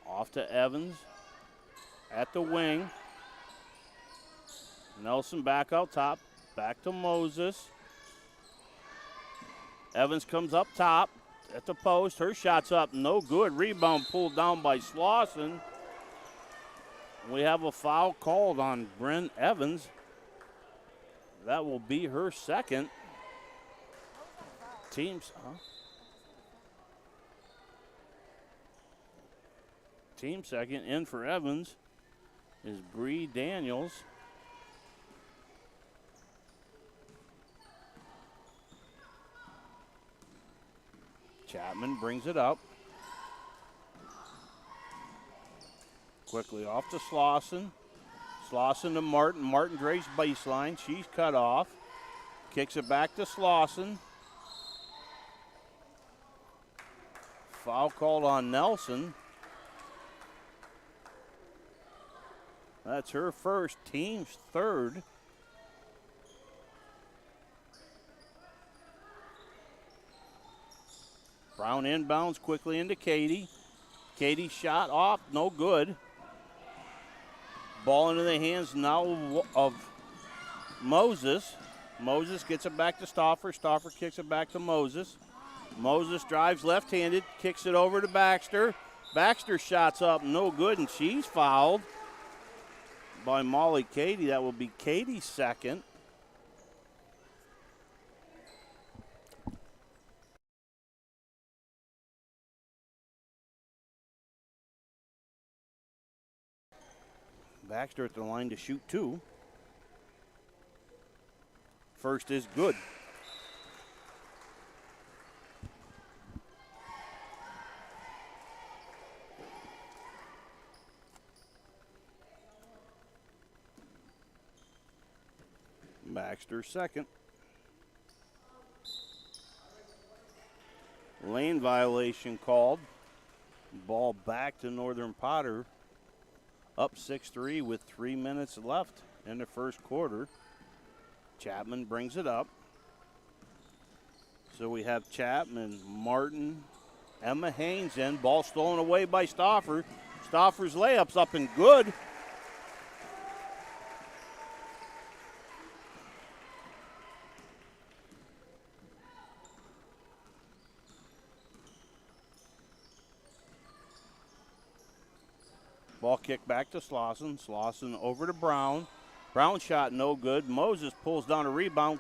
Off to Evans at the wing. Nelson back out top, back to Moses. Evans comes up top at the post. Her shot's up, no good. Rebound pulled down by Slauson. We have a foul called on Bryn Evans. That will be her second. Team second in for Evans is Bree Daniels. Chapman brings it up. Quickly off to Slauson. Slauson to Martin. Martin drays baseline. She's cut off. Kicks it back to Slauson. Foul called on Nelson. That's her first, team's third. Brown inbounds quickly into Katie. Katie shot off, no good. Ball into the hands now of Moses. Moses gets it back to Stauffer. Stauffer kicks it back to Moses. Moses drives left-handed, kicks it over to Baxter. Baxter shots up, no good, and she's fouled by Molly Katie. That will be Katie's second. Baxter at the line to shoot two. First is good. Baxter second. Lane violation called. Ball back to Northern Potter. up 6-3 with 3 minutes left in the first quarter. Chapman brings it up. So we have Chapman, Martin, Emma Haynes in. Ball stolen away by Stauffer. Stauffer's layup's up and good. Ball kicked back to Slauson. Slauson over to Brown. Brown shot no good. Moses pulls down a rebound.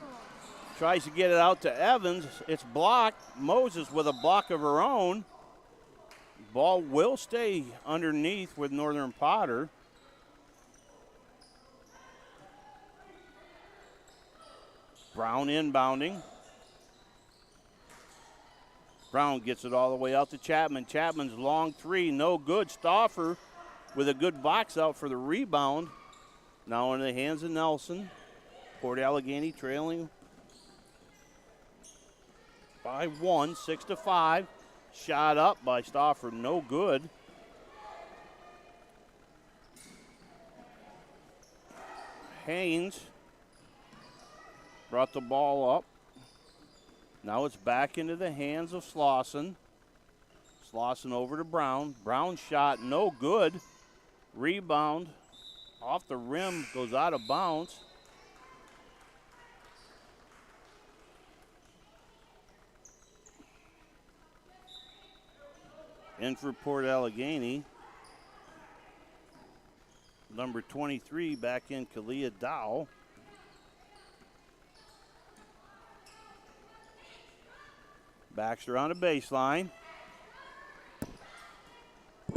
Tries to get it out to Evans. It's blocked. Moses with a block of her own. Ball will stay underneath with Northern Potter. Brown inbounding. Brown gets it all the way out to Chapman. Chapman's long three, no good. Stauffer with a good box out for the rebound. Now in the hands of Nelson. Port Allegany trailing by 1, 6-5. Shot up by Stauffer, no good. Haynes brought the ball up. Now it's back into the hands of Slauson. Slauson over to Brown. Brown shot no good. Rebound off the rim, goes out of bounds. In for Port Allegany. Number 23 back in, Kalia Dow. Baxter on the baseline.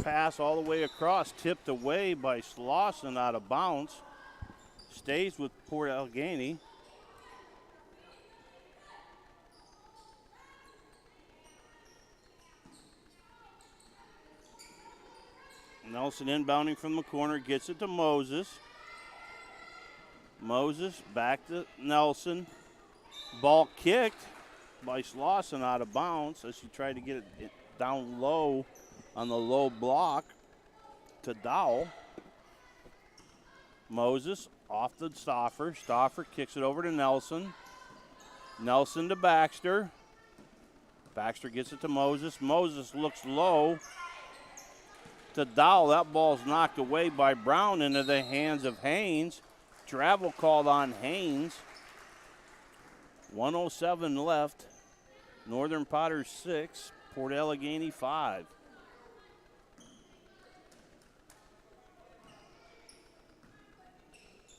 Pass all the way across, tipped away by Slauson, out of bounds. Stays with Port Allegany. Nelson inbounding from the corner, gets it to Moses. Moses back to Nelson. Ball kicked by Slauson, out of bounds as she tried to get it down low on the low block to Dowell. Moses off the Stauffer. Stauffer kicks it over to Nelson. Nelson to Baxter. Baxter gets it to Moses. Moses looks low to Dowell. That ball's knocked away by Brown into the hands of Haynes. Travel called on Haynes. 1:07 left. Northern Potter 6, Port Allegany 5.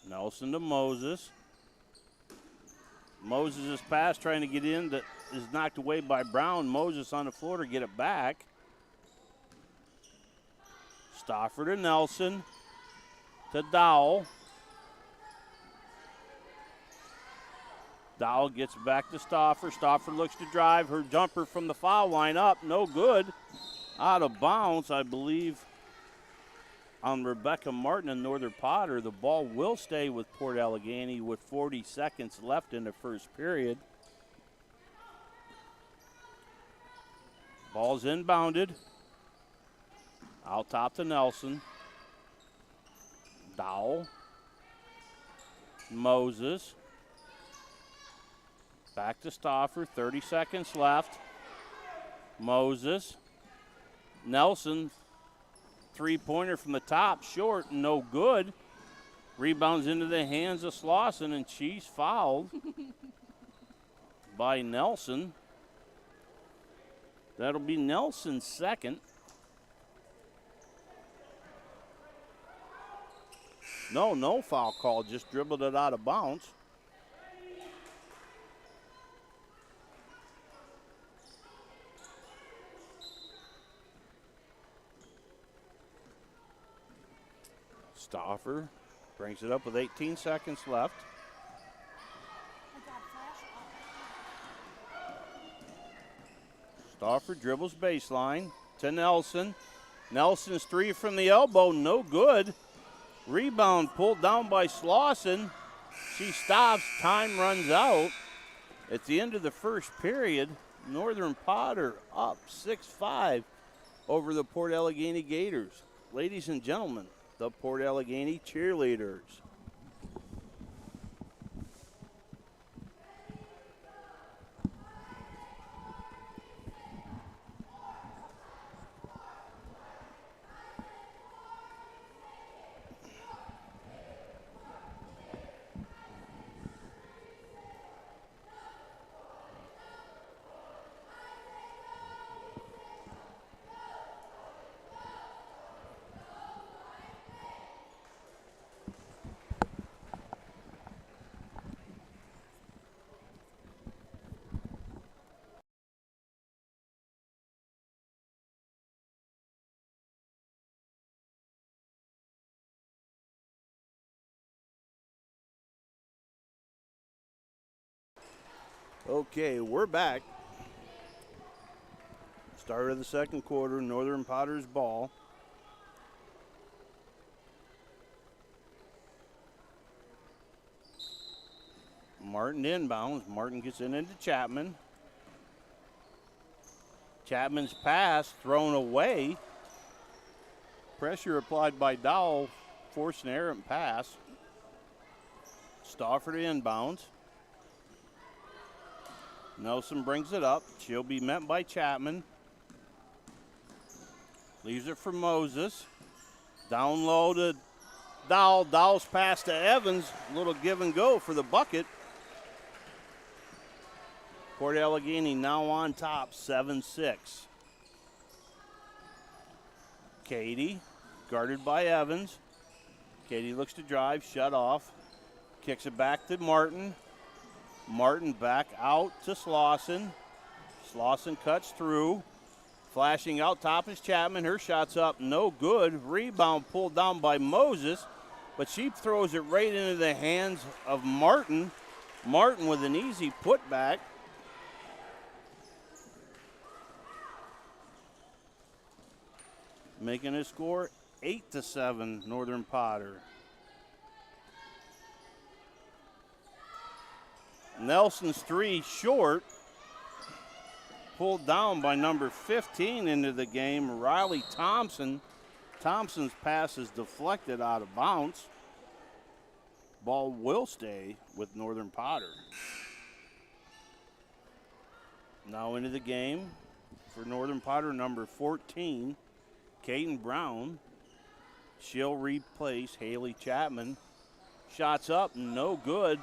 Nelson to Moses. Moses' pass trying to get in is knocked away by Brown. Moses on the floor to get it back. Stauffer to Nelson. To Dowell. Dowell gets back to Stauffer. Stauffer looks to drive. Her jumper from the foul line up. No good. Out of bounds, I believe, on Rebecca Martin and Northern Potter. The ball will stay with Port Allegany with 40 seconds left in the first period. Ball's inbounded. Out top to Nelson. Dowell. Moses. Back to Stauffer, 30 seconds left. Moses. Nelson, three-pointer from the top, short, no good. Rebounds into the hands of Slauson, and she's fouled by Nelson. That'll be Nelson's second. No foul call, just dribbled it out of bounds. Stauffer brings it up with 18 seconds left. Stauffer dribbles baseline to Nelson. Nelson's three from the elbow, no good. Rebound pulled down by Slauson. She stops, time runs out. At the end of the first period, Northern Potter up 6-5 over the Port Allegany Gators. Ladies and gentlemen, the Port Allegany Cheerleaders. Okay, we're back. Start of the second quarter, Northern Potters ball. Martin inbounds. Martin gets it into Chapman. Chapman's pass thrown away. Pressure applied by Dowell, forced an errant pass. Stauffer inbounds. Nelson brings it up. She'll be met by Chapman. Leaves it for Moses. Down low to Dowell. Dowell's pass to Evans. A little give and go for the bucket. Port Allegany now on top, 7-6. Katie, guarded by Evans. Katie looks to drive, shut off. Kicks it back to Martin. Martin back out to Slauson. Slauson cuts through. Flashing out top is Chapman. Her shot's up, no good. Rebound pulled down by Moses, but she throws it right into the hands of Martin. Martin with an easy putback. Making a score 8-7, Northern Potter. Nelson's three short. Pulled down by number 15 into the game, Riley Thompson. Thompson's pass is deflected out of bounds. Ball will stay with Northern Potter. Now into the game for Northern Potter, number 14, Caden Brown. She'll replace Haley Chapman. Shots up, no good.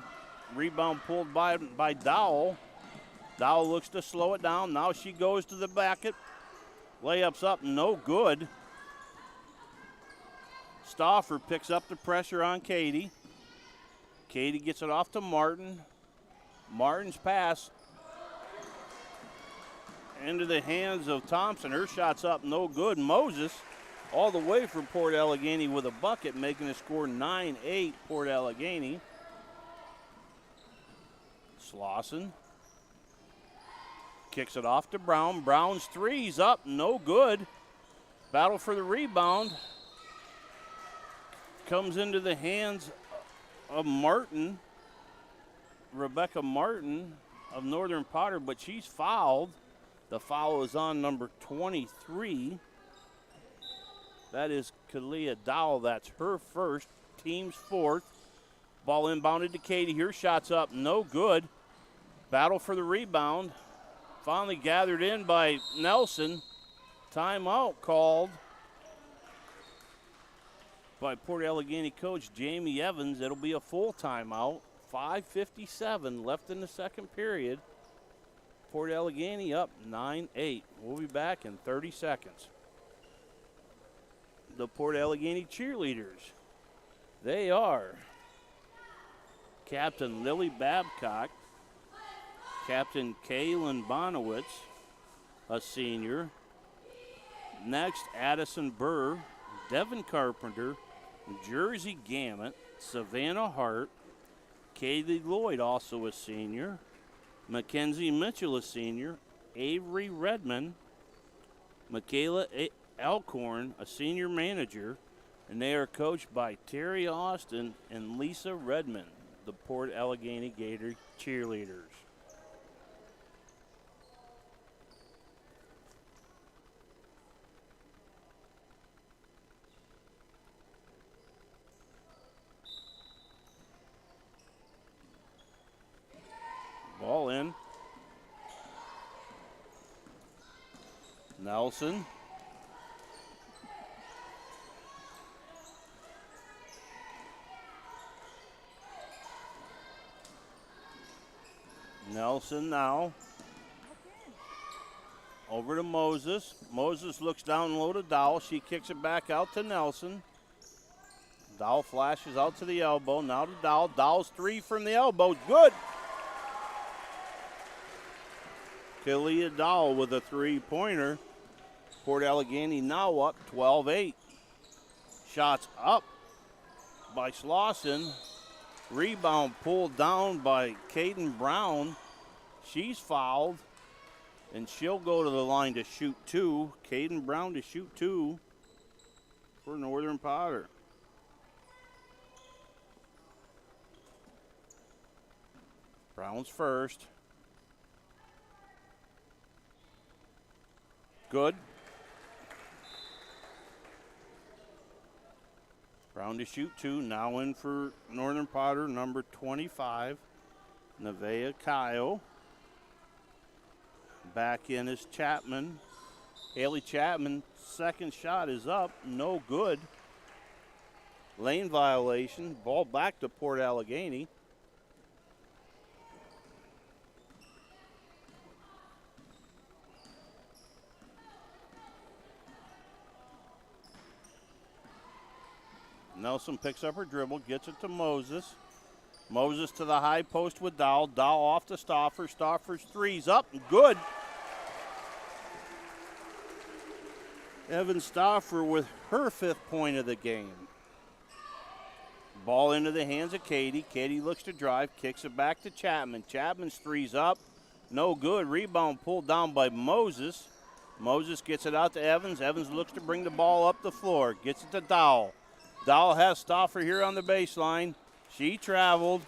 Rebound pulled by Dowell. Dowell looks to slow it down. Now she goes to the bucket. Layups up, no good. Stauffer picks up the pressure on Katie. Katie gets it off to Martin. Martin's pass into the hands of Thompson. Her shot's up, no good. Moses all the way from Port Allegany with a bucket, making the score 9-8, Port Allegany. Slauson kicks it off to Brown. Brown's three's up, no good. Battle for the rebound. Comes into the hands of Martin, Rebecca Martin of Northern Potter, but she's fouled. The foul is on number 23. That is Kalia Dowell. That's her first, team's fourth. Ball inbounded to Katie. Her shot's up, no good. Battle for the rebound. Finally gathered in by Nelson. Timeout called by Port Allegany coach Jamie Evans. It'll be a full timeout. 5:57 left in the second period. Port Allegany up 9-8. We'll be back in 30 seconds. The Port Allegany Cheerleaders. They are Captain Lily Babcock, Captain Kaylin Bonowitz, a senior. Next, Addison Burr, Devin Carpenter, Jersey Gammett, Savannah Hart, Kaylee Lloyd, also a senior. Mackenzie Mitchell, a senior. Avery Redmond, Michaela Alcorn, a senior manager. And they are coached by Terry Austin and Lisa Redmond, the Port Allegany Gator Cheerleaders. Nelson. Nelson now. Over to Moses. Moses looks down low to Dowell. She kicks it back out to Nelson. Dowell flashes out to the elbow. Now to Dowell. Dowell's three from the elbow. Good. Kalia Dowell with a three-pointer. Port Allegany now up 12-8. Shots up by Slauson. Rebound pulled down by Caden Brown. She's fouled. And she'll go to the line to shoot two. Caden Brown to shoot two for Northern Potter. Brown's first. Good. Brown to shoot two. Now in for Northern Potter, number 25, Nevaeh Kyle. Back in is Chapman. Haley Chapman, second shot is up, no good. Lane violation, ball back to Port Allegany. Nelson picks up her dribble, gets it to Moses. Moses to the high post with Dowell. Dowell off to Stauffer. Stauffer's three's up and good. Evan Stauffer with her 5th point of the game. Ball into the hands of Katie. Katie looks to drive, kicks it back to Chapman. Chapman's three's up, no good. Rebound pulled down by Moses. Moses gets it out to Evans. Evans looks to bring the ball up the floor, gets it to Dowell. Dowell has Stauffer here on the baseline. She traveled.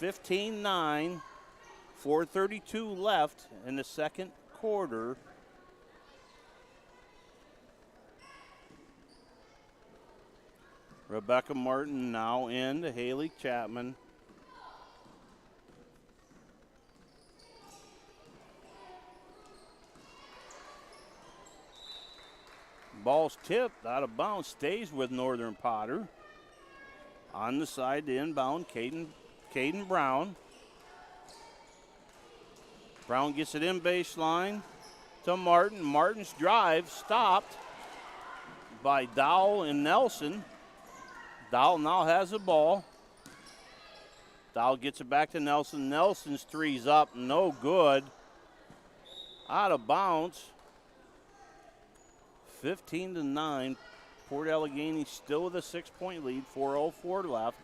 15-9, 4:32 left in the second quarter. Rebecca Martin now in to Haley Chapman. Ball's tipped out of bounds, stays with Northern Potter. On the side to inbound, Caden Brown. Brown gets it in baseline to Martin. Martin's drive stopped by Dowell and Nelson. Dowell now has the ball. Dowell gets it back to Nelson. Nelson's three's up, no good. Out of bounds. 15-9. Port Allegany still with a 6-point lead. 4:04 left.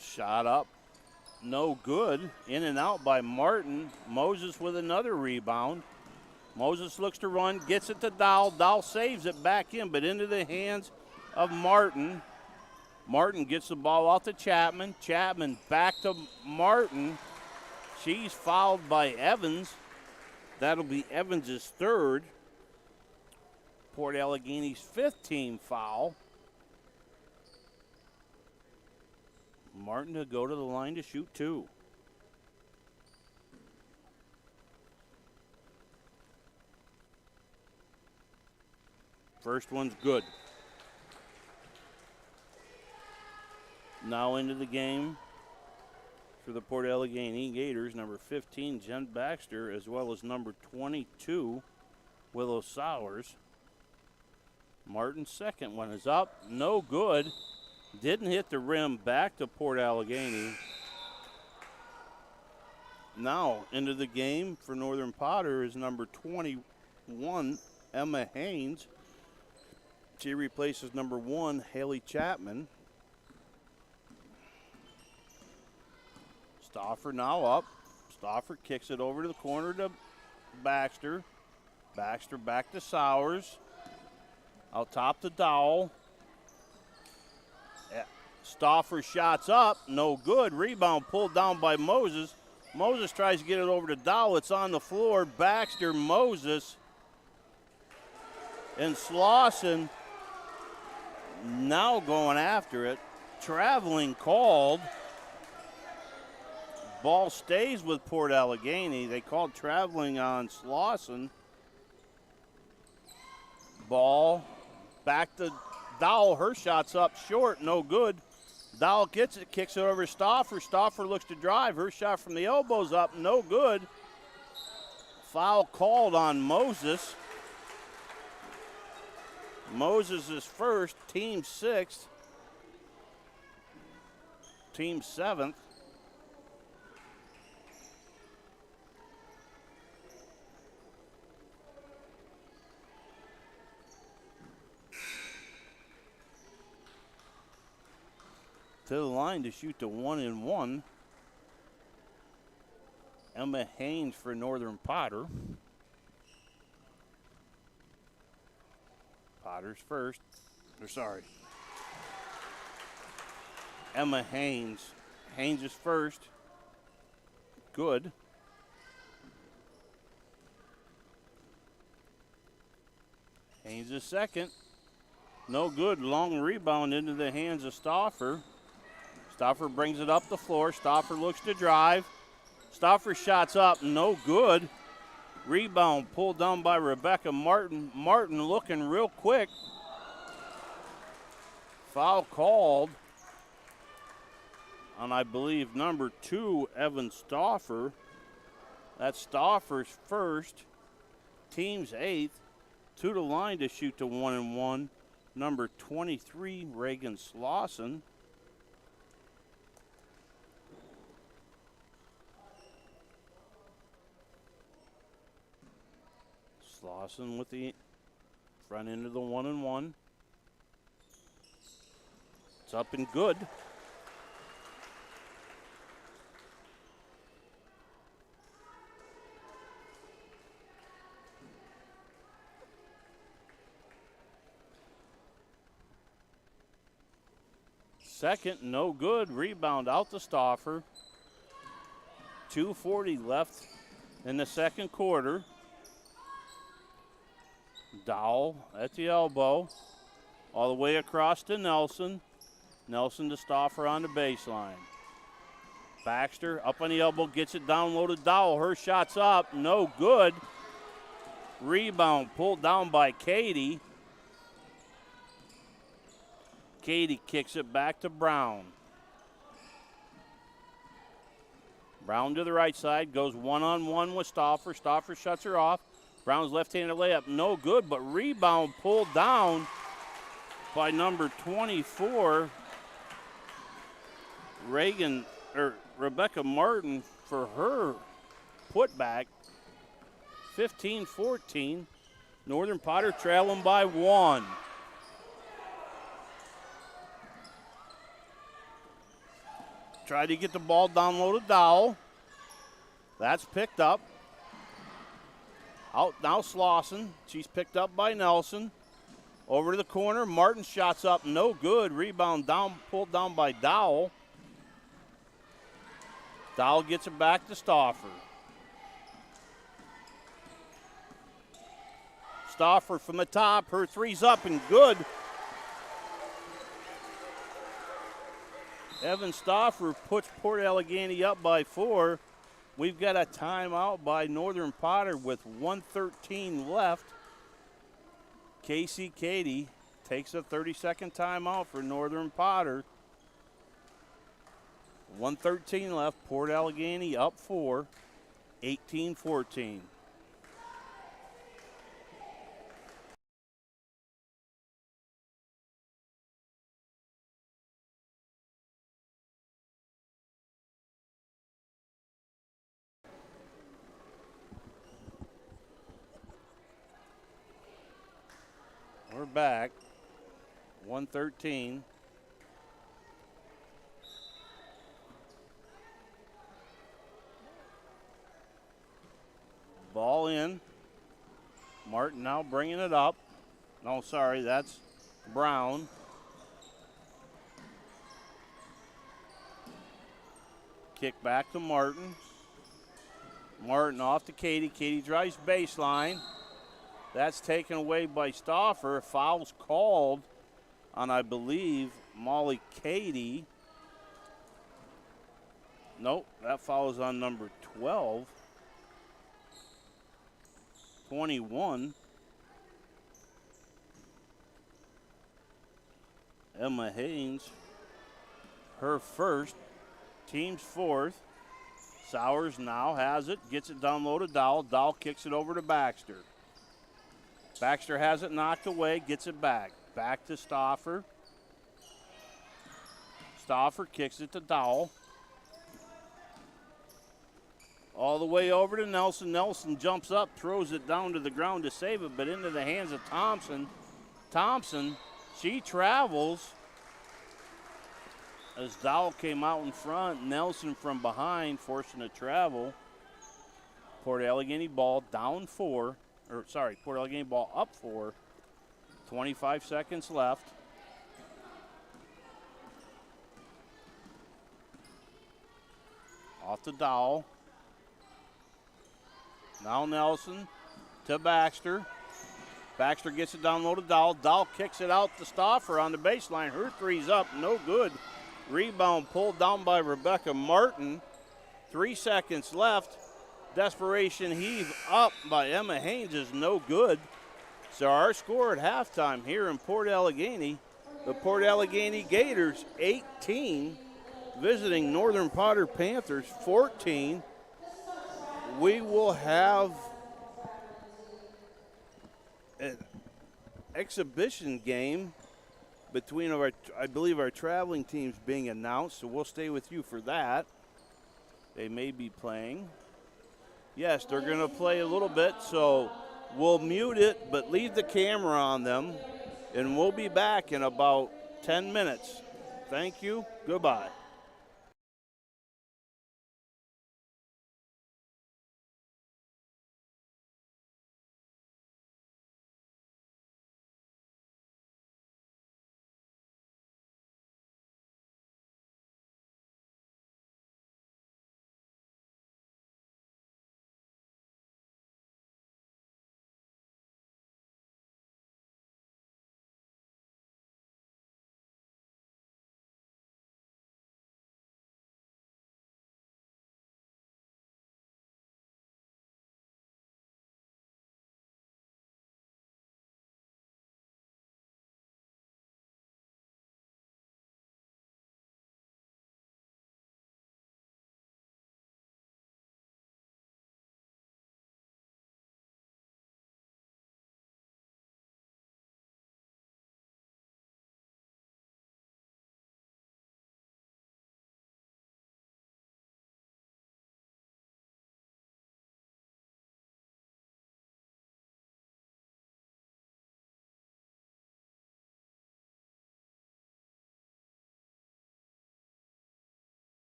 Shot up, no good. In and out by Martin. Moses with another rebound. Moses looks to run, gets it to Dowell. Dowell saves it back in, but into the hands of Martin. Martin gets the ball out to Chapman. Chapman back to Martin. She's fouled by Evans. That'll be Evans' third. Port Allegany's 5th team foul. Martin to go to the line to shoot two. First one's good. Now into the game for the Port Allegany Gators, number 15, Jen Baxter, as well as number 22, Willow Sowers. Martin's second one is up, no good. Didn't hit the rim, back to Port Allegany. Now into the game for Northern Potter is number 21, Emma Haynes. She replaces number 1, Haley Chapman. Stauffer now up. Stauffer kicks it over to the corner to Baxter. Baxter back to Sowers. Out top to Dowell. Stauffer shots up, no good. Rebound pulled down by Moses. Moses tries to get it over to Dowell. It's on the floor. Baxter, Moses, and Slauson Now going after it. Traveling called. Ball stays with Port Allegany. They called traveling on Slauson. Ball back to Dowell. Her shot's up short, no good. Dowell gets it, kicks it over to Stauffer. Stauffer looks to drive. Her shot from the elbows up, no good. Foul called on Moses. Moses is first, team sixth, team seventh. To the line to shoot the 1-and-1. Emma Haynes for Northern Potter. Potter's first. Emma Haynes. Haynes is first. Good. Haynes is second. No good. Long rebound into the hands of Stauffer. Stauffer brings it up the floor. Stauffer looks to drive. Stauffer shots up, no good. Rebound pulled down by Rebecca Martin. Martin looking real quick. Foul called on, I believe, number 2, Evan Stauffer. That's Stauffer's first. Team's 8th. To the line to shoot the 1-and-1. Number 23, Reagan Slauson. Slauson with the front end of the 1-and-1. It's up and good. Second, no good. Rebound out to Stauffer. 2:40 left in the second quarter. Dowell at the elbow. All the way across to Nelson. Nelson to Stauffer on the baseline. Baxter up on the elbow, gets it down low to Dowell. Her shot's up, no good. Rebound pulled down by Katie. Katie kicks it back to Brown. Brown to the right side, goes one-on-one with Stauffer. Stauffer shuts her off. Brown's left-handed layup, no good, but rebound pulled down by number 24, Rebecca Martin for her putback. 15-14. Northern Potter trailing by 1. Tried to get the ball down low to Dowell. That's picked up. Out now Slauson. She's picked up by Nelson. Over to the corner. Martin shots up, no good. Rebound down, pulled down by Dowell. Dowell gets it back to Stauffer. Stauffer from the top. Her three's up and good. Evan Stauffer puts Port Allegany up by 4. We've got a timeout by Northern Potter with 1:13 left. Casey Katie takes a 30-second timeout for Northern Potter. 1:13 left. Port Allegany up 4, 18-14. We're back. 1:13. Ball in. Martin now bringing it up. No, sorry, that's Brown. Kick back to Martin. Martin off to Katie. Katie drives baseline. That's taken away by Stauffer. Foul's called on, I believe, Molly Cady. Nope, that foul is on number 12. 21. Emma Haynes, her first, team's fourth. Sowers now has it, gets it down low to Dowell. Dowell kicks it over to Baxter. Baxter has it knocked away, gets it back. Back to Stauffer. Stauffer kicks it to Dowell. All the way over to Nelson. Nelson jumps up, throws it down to the ground to save it, but into the hands of Thompson. Thompson, she travels as Dowell came out in front. Nelson from behind, forcing a travel. Port Allegany ball down 4. Port Allegany ball up 4. 25 seconds left. Off to Dowell. Now Nelson to Baxter. Baxter gets it down low to Dowell. Dowell kicks it out to Stauffer on the baseline. Her three's up, no good. Rebound pulled down by Rebecca Martin. 3 seconds left. Desperation heave up by Emma Haynes is no good. So our score at halftime here in Port Allegany, the Port Allegany Gators 18, visiting Northern Potter Panthers 14. We will have an exhibition game between I believe our traveling teams being announced, so we'll stay with you for that. They may be playing. Yes, they're going to play a little bit, so we'll mute it, but leave the camera on them, and we'll be back in about 10 minutes. Thank you. Goodbye.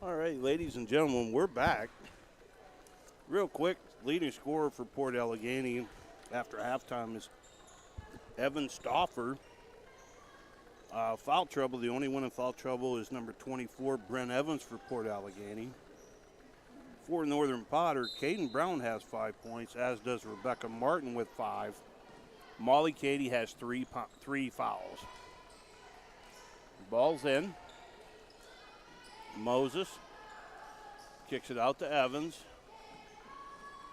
All right, ladies and gentlemen, we're back. Real quick, leading scorer for Port Allegany after halftime is Evan Stauffer. Foul trouble, the only one in foul trouble is number 24, Brent Evans for Port Allegany. For Northern Potter, Caden Brown has 5 points, as does Rebecca Martin with 5. Molly Cady has three fouls. Ball's in. Moses kicks it out to Evans.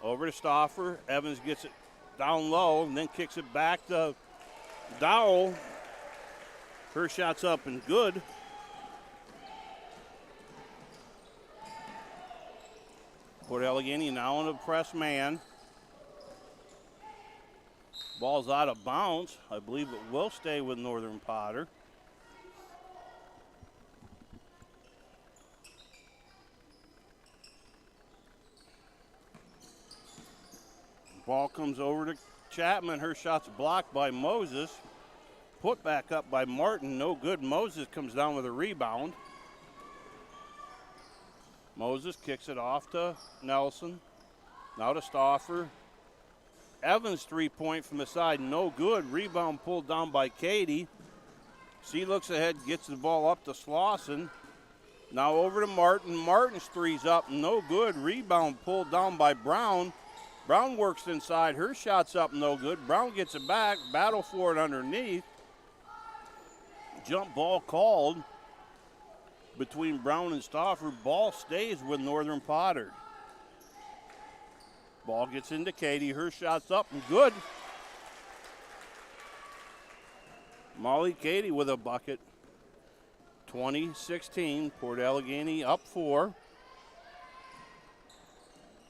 Over to Stauffer. Evans gets it down low and then kicks it back to Dowell. Her shot's up and good. Port Allegany now in a press man. Ball's out of bounds. I believe it will stay with Northern Potter. Ball comes over to Chapman. Her shot's blocked by Moses. Put back up by Martin. No good. Moses comes down with a rebound. Moses kicks it off to Nelson. Now to Stauffer. Evans 3-point from the side. No good. Rebound pulled down by Cady. She looks ahead, gets the ball up to Slauson. Now over to Martin. Martin's three's up. No good. Rebound pulled down by Brown. Brown works inside. Her shot's up. No good. Brown gets it back. Battle for it underneath. Jump ball called between Brown and Stauffer. Ball stays with Northern Potter. Ball gets into Cady. Her shot's up and good. Molly Cady with a bucket. 20-16. Port Allegany up 4.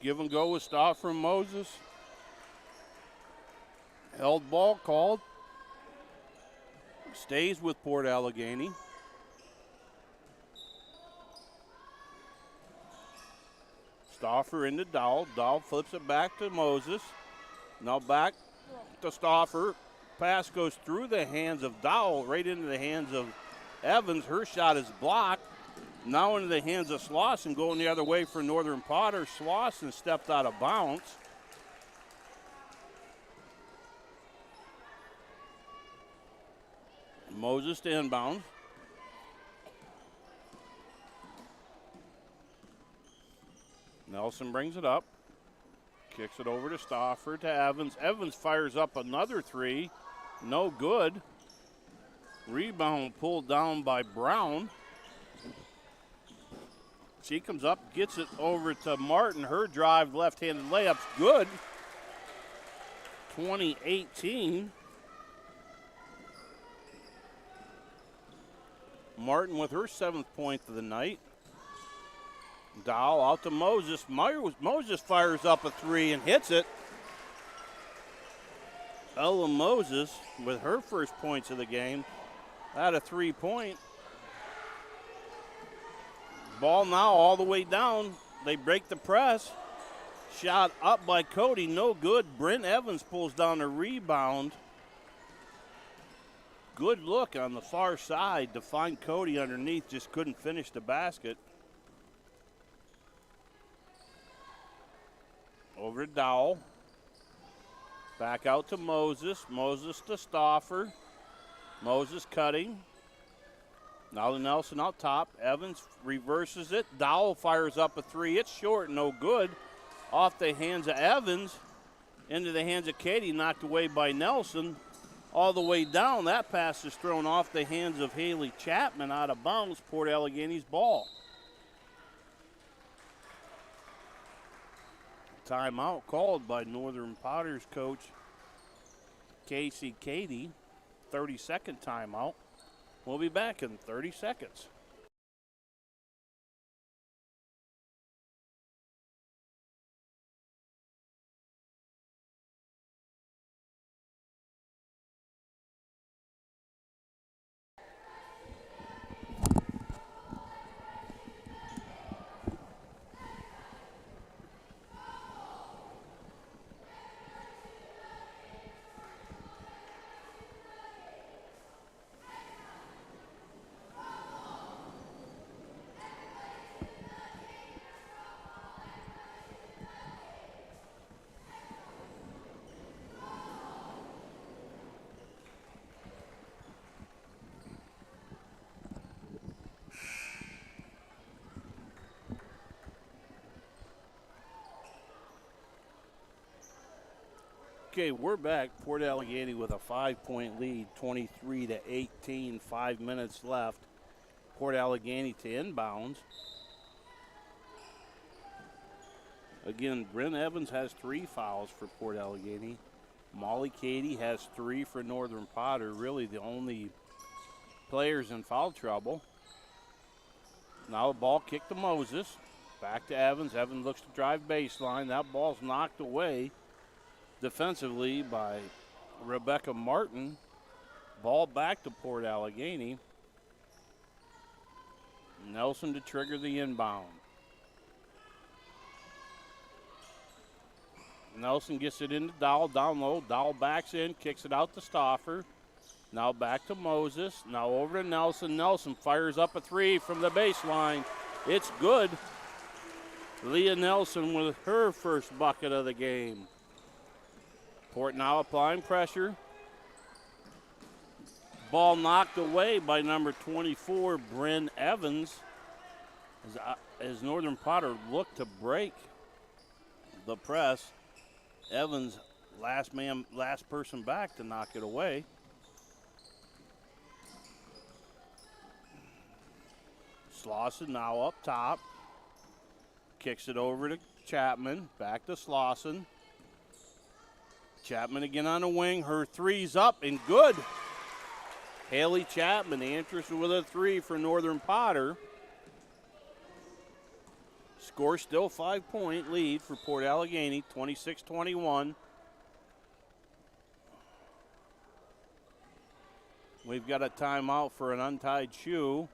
Give and go with Stauffer and Moses. Held ball called. Stays with Port Allegany. Stauffer into Dowell. Dowell flips it back to Moses. Now back to Stauffer. Pass goes through the hands of Dowell right into the hands of Evans. Her shot is blocked. Now into the hands of Slauson, going the other way for Northern Potter. Slauson stepped out of bounds. Moses to inbound. Nelson brings it up. Kicks it over to Stauffer to Evans. Evans fires up another three. No good. Rebound pulled down by Brown. She comes up, gets it over to Martin. Her drive, left-handed layup's good. 20-18. Martin with her 7th point of the night. Dowell out to Moses. Moses fires up a three and hits it. Ella Moses with her first points of the game. At a 3-point. Ball now all the way down. They break the press. Shot up by Cody, no good. Brent Evans pulls down a rebound. Good look on the far side to find Cody underneath, just couldn't finish the basket. Over to Dowell. Back out to Moses. Moses to Stauffer. Moses cutting. Now to Nelson out top. Evans reverses it. Dowell fires up a three. It's short, no good. Off the hands of Evans. Into the hands of Cady, knocked away by Nelson. All the way down, that pass is thrown off the hands of Haley Chapman, out of bounds. Port Allegany's ball. Timeout called by Northern Potter's coach, Casey Cady. 30-second timeout. We'll be back in 30 seconds. Okay, we're back. Port Allegany with a 5-point lead, 23-18, 5 minutes left. Port Allegany to inbounds. Again, Bryn Evans has 3 fouls for Port Allegany. Molly Cady has 3 for Northern Potter, really the only players in foul trouble. Now the ball kicked to Moses. Back to Evans. Evans looks to drive baseline. That ball's knocked away defensively by Rebecca Martin. Ball back to Port Allegany. Nelson to trigger the inbound. Nelson gets it into Dowell, down low. Dowell backs in, kicks it out to Stauffer. Now back to Moses. Now over to Nelson. Nelson fires up a 3 from the baseline. It's good. Leah Nelson with her first bucket of the game. Port now applying pressure. Ball knocked away by number 24, Bryn Evans, as Northern Potter looked to break the press. Evans, last person back to knock it away. Slauson now up top. Kicks it over to Chapman. Back to Slauson. Chapman again on the wing. Her 3's up and good. Haley Chapman answers with a 3 for Northern Potter. Score still 5-point lead for Port Allegany, 26-21. We've got a timeout for an untied shoe.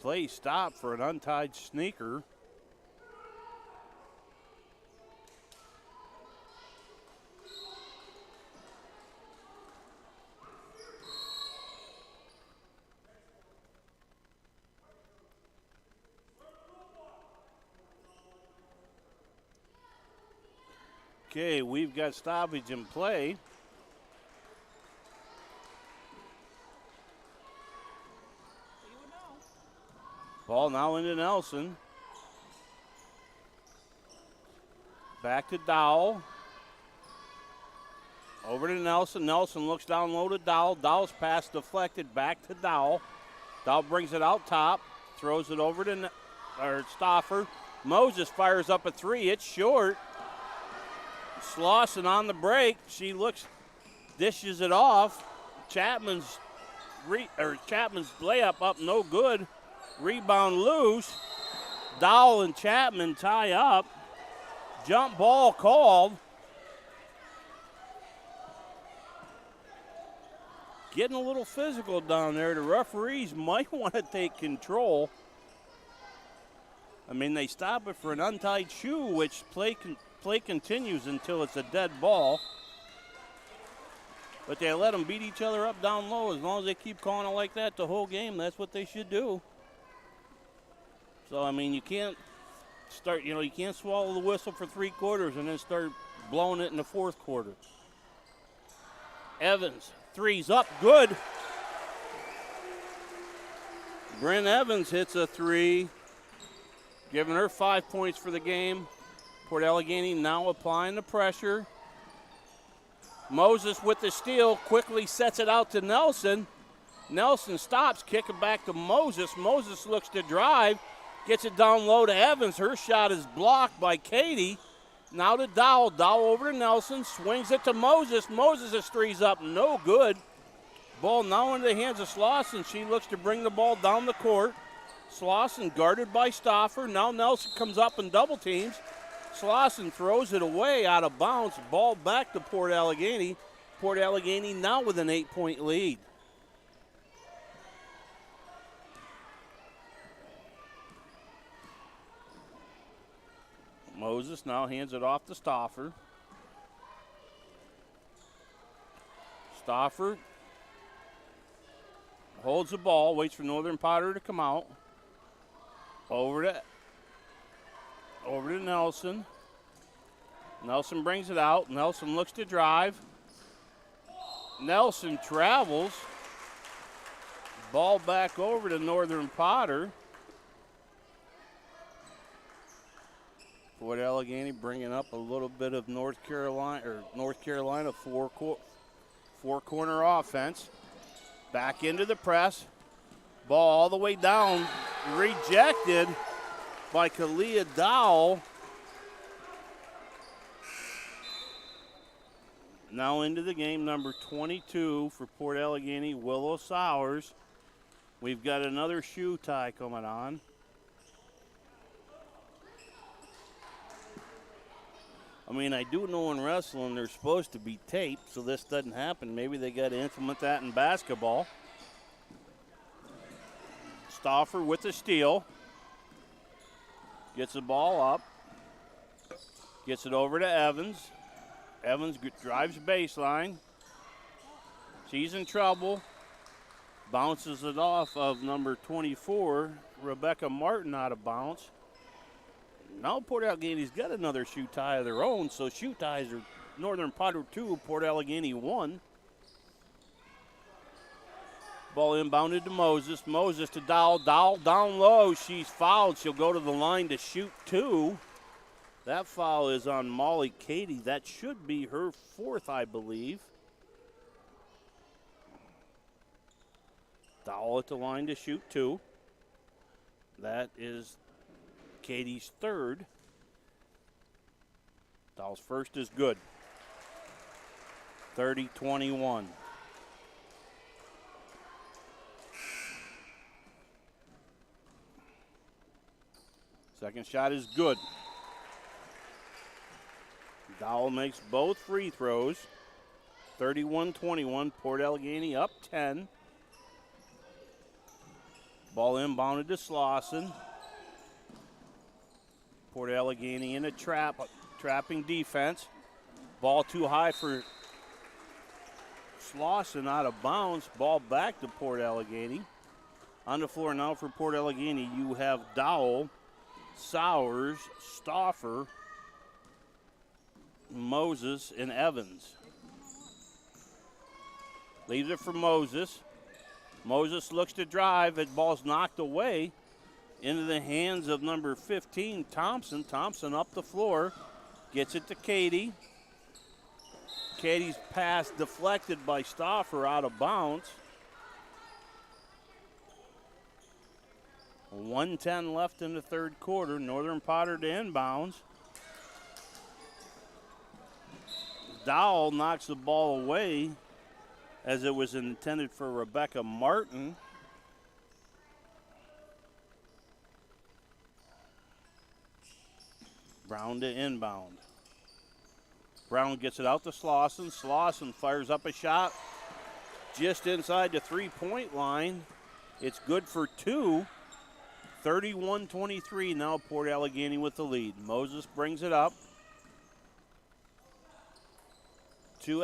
Play stop for an untied sneaker. Okay, we've got stoppage in play. Ball now into Nelson. Back to Dowell. Over to Nelson. Nelson looks down low to Dowell. Dowell's pass deflected back to Dowell. Dowell brings it out top. Throws it over to Stauffer. Moses fires up a 3. It's short. Slauson on the break. She dishes it off. Chapman's layup up no good. Rebound loose. Dowell and Chapman tie up. Jump ball called. Getting a little physical down there. The referees might want to take control. I mean, they stop it for an untied shoe, which play continues until it's a dead ball. But they let them beat each other up down low. As long as they keep calling it like that the whole game, that's what they should do. So, I mean, you can't you can't swallow the whistle for 3 quarters and then start blowing it in the 4th quarter. Evans, 3's up, good. Bryn Evans hits a 3, giving her 5 points for the game. Port Allegany now applying the pressure. Moses with the steal, quickly sets it out to Nelson. Nelson stops, kick it back to Moses. Moses looks to drive. Gets it down low to Evans. Her shot is blocked by Katie. Now to Dowell. Dowell over to Nelson. Swings it to Moses. Moses' 3's up. No good. Ball now into the hands of Slauson. She looks to bring the ball down the court. Slauson guarded by Stauffer. Now Nelson comes up and double teams. Slauson throws it away out of bounds. Ball back to Port Allegany. Port Allegany now with an 8-point lead. Moses now hands it off to Stauffer. Stauffer holds the ball, waits for Northern Potter to come out. Over to Nelson. Nelson brings it out. Nelson looks to drive. Nelson travels. Ball back over to Northern Potter. Fort Allegany bringing up a little bit of North Carolina four-corner offense. Back into the press. Ball all the way down. Rejected by Kalia Dowell. Now into the game, number 22 for Port Allegany, Willow Sowers. We've got another shoe tie coming on. I mean, I do know in wrestling there's supposed to be tape, so this doesn't happen. Maybe they got to implement that in basketball. Stauffer with the steal. Gets the ball up. Gets it over to Evans. Evans drives baseline. She's in trouble. Bounces it off of number 24, Rebecca Martin, out of bounds. Now Port Allegany's got another shoe tie of their own, so shoe ties are Northern Potter 2, Port Allegany 1. Ball inbounded to Moses. Moses to Dowell. Dowell down low. She's fouled. She'll go to the line to shoot 2. That foul is on Molly Cady. That should be her 4th, I believe. Dowell at the line to shoot 2. That is Katie's 3rd. Dowell's first is good. 30-21. Second shot is good. Dowell makes both free throws. 31-21. Port Allegany up 10. Ball inbounded to Slauson. Port Allegany in a trapping defense. Ball too high for Slauson, out of bounds. Ball back to Port Allegany. On the floor now for Port Allegany, you have Dowell, Sowers, Stauffer, Moses, and Evans. Leaves it for Moses. Moses looks to drive. The ball's knocked away into the hands of number 15, Thompson. Thompson up the floor. Gets it to Katie. Katie's pass deflected by Stauffer, out of bounds. 1:10 left in the third quarter. Northern Potter to inbounds. Dowell knocks the ball away as it was intended for Rebecca Martin. Brown to inbound. Brown gets it out to Slauson. Slauson fires up a shot just inside the three-point line. It's good for 2. 31-23 now, Port Allegany with the lead. Moses brings it up to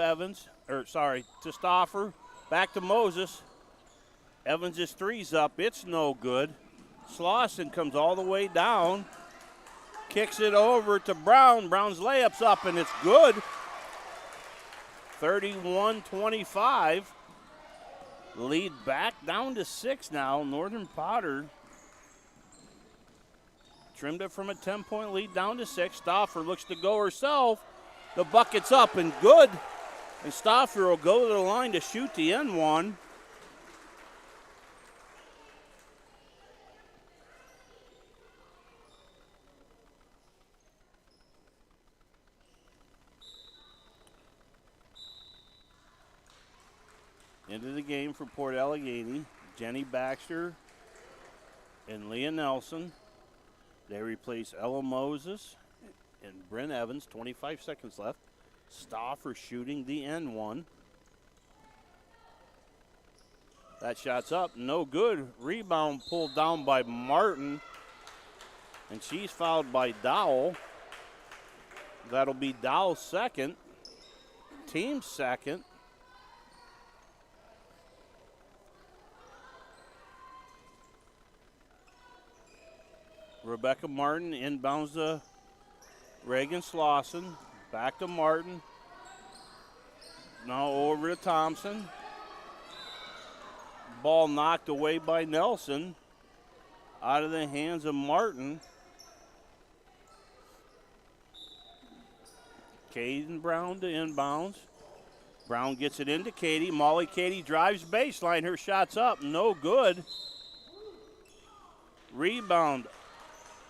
to Stauffer. Back to Moses. Evans' three's up. It's no good. Slauson comes all the way down. Kicks it over to Brown. Brown's layup's up, and it's good. 31-25. Lead back down to 6 now. Northern Potter trimmed it from a 10-point lead down to 6. Stauffer looks to go herself. The bucket's up and good. And Stauffer will go to the line to shoot the end one. Into the game for Port Allegany, Jenny Baxter and Leah Nelson. They replace Ella Moses and Bryn Evans. 25 seconds left. Stauffer shooting the end one. That shot's up, no good. Rebound pulled down by Martin, and she's fouled by Dowell. That'll be Dowell's second, team second. Rebecca Martin inbounds to Reagan Slauson. Back to Martin. Now over to Thompson. Ball knocked away by Nelson. Out of the hands of Martin. Caden Brown to inbounds. Brown gets it into Katie. Molly Katie drives baseline. Her shot's up. No good. Rebound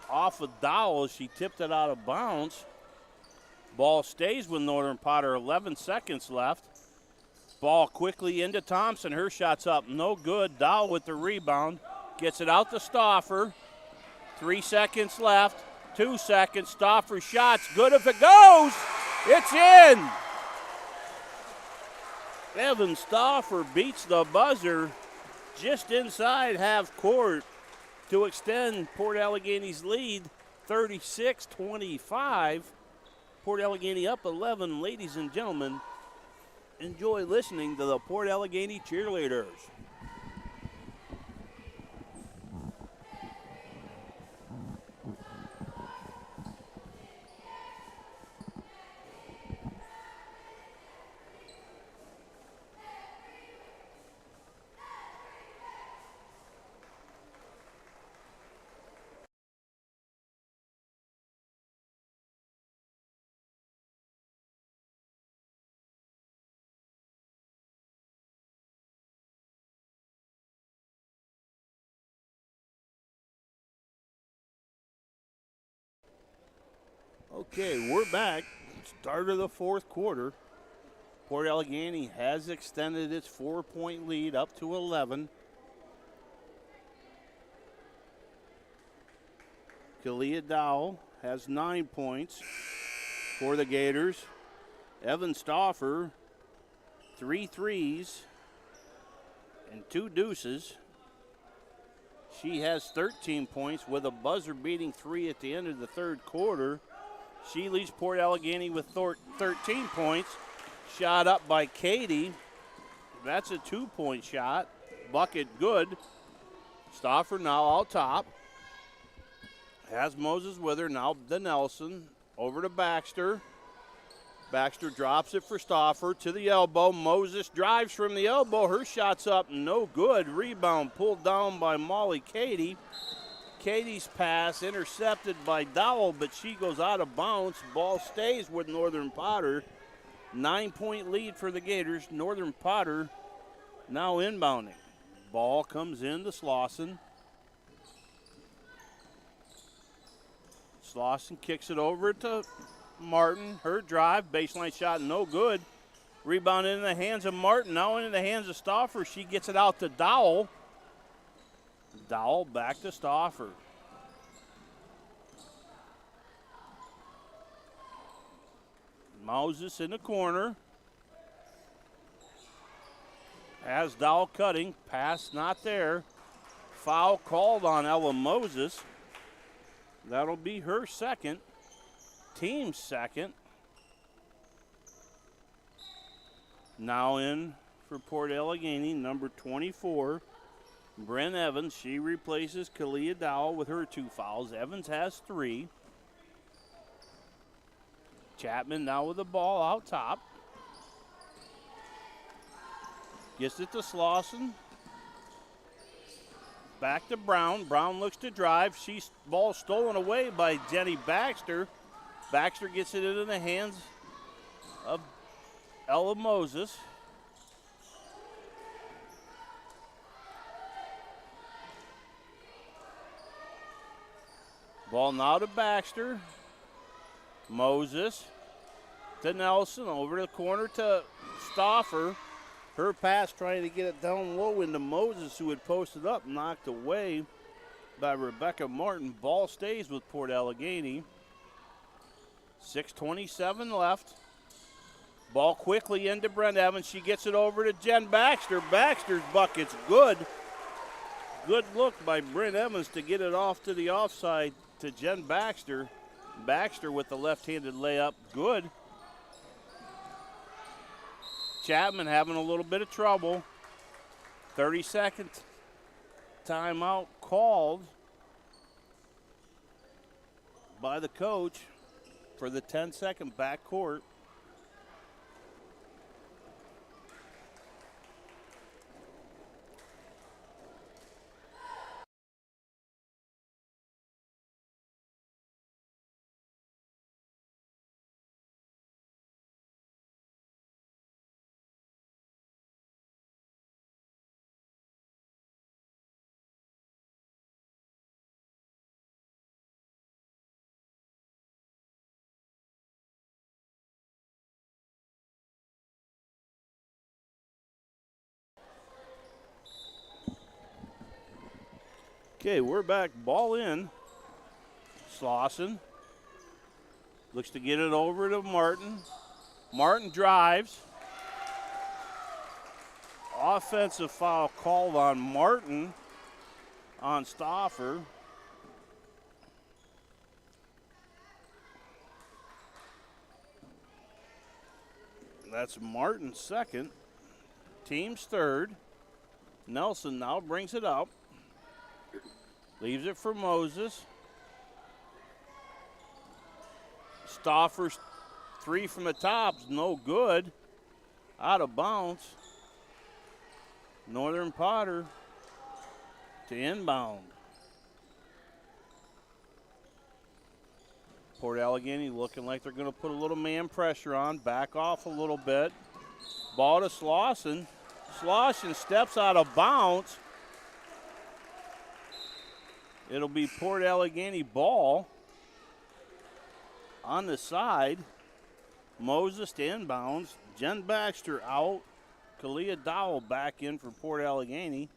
off of Dowell as she tipped it out of bounds. Ball stays with Northern Potter. 11 seconds left. Ball quickly into Thompson. Her shot's up. No good. Dowell with the rebound. Gets it out to Stauffer. 3 seconds left. 2 seconds. Stauffer shot's good if it goes. It's in. Evan Stauffer beats the buzzer just inside half court to extend Port Allegany's lead 36-25. Port Allegany up 11. Ladies and gentlemen, enjoy listening to the Port Allegany Cheerleaders. Okay, we're back. Start of the fourth quarter. Port Allegany has extended its 4-point lead up to 11. Kalia Dowell has 9 points for the Gators. Evan Stauffer, 3 threes and 2 deuces. She has 13 points with a buzzer-beating 3 at the end of the third quarter. She leads Port Allegany with 13 points. Shot up by Katie. That's a 2-point shot. Bucket good. Stauffer now out top. Has Moses with her. Now to Nelson. Over to Baxter. Baxter drops it for Stauffer to the elbow. Moses drives from the elbow. Her shot's up. No good. Rebound pulled down by Molly Katie. Katie's pass intercepted by Dowell, but she goes out of bounds. Ball stays with Northern Potter. 9-point lead for the Gators. Northern Potter now inbounding. Ball comes in to Slauson. Slauson kicks it over to Martin. Her drive, baseline shot, no good. Rebound in the hands of Martin. Now into the hands of Stauffer. She gets it out to Dowell. Dowell back to Stauffer. Moses in the corner. Has Dowell cutting. Pass not there. Foul called on Ella Moses. That'll be her second. Team second. Now in for Port Allegany, number 24. Bryn Evans, she replaces Kalia Dowell with her 2 fouls. Evans has 3. Chapman now with the ball out top. Gets it to Slauson. Back to Brown. Brown looks to drive. She's ball stolen away by Jenny Baxter. Baxter gets it into the hands of Ella Moses. Ball now to Baxter. Moses to Nelson. Over to the corner to Stauffer. Her pass trying to get it down low into Moses, who had posted up, knocked away by Rebecca Martin. Ball stays with Port Allegany. 6:27 left. Ball quickly into Brent Evans. She gets it over to Jen Baxter. Baxter's bucket's good. Good look by Brent Evans to get it off to the offside to Jen Baxter. Baxter with the left-handed layup, good. Chapman having a little bit of trouble. 30-second timeout called by the coach for the 10-second backcourt. Okay, we're back. Ball in. Slauson looks to get it over to Martin. Martin drives. Offensive foul called on Martin on Stauffer. That's Martin's second. Team's third. Nelson now brings it up. Leaves it for Moses. Stauffer's three from the top's no good. Out of bounds. Northern Potter to inbound. Port Allegany looking like they're going to put a little man pressure on. Back off a little bit. Ball to Slauson. Slauson steps out of bounds. It'll be Port Allegany ball on the side. Moses to inbounds. Jen Baxter out. Kalia Dowell back in for Port Allegany.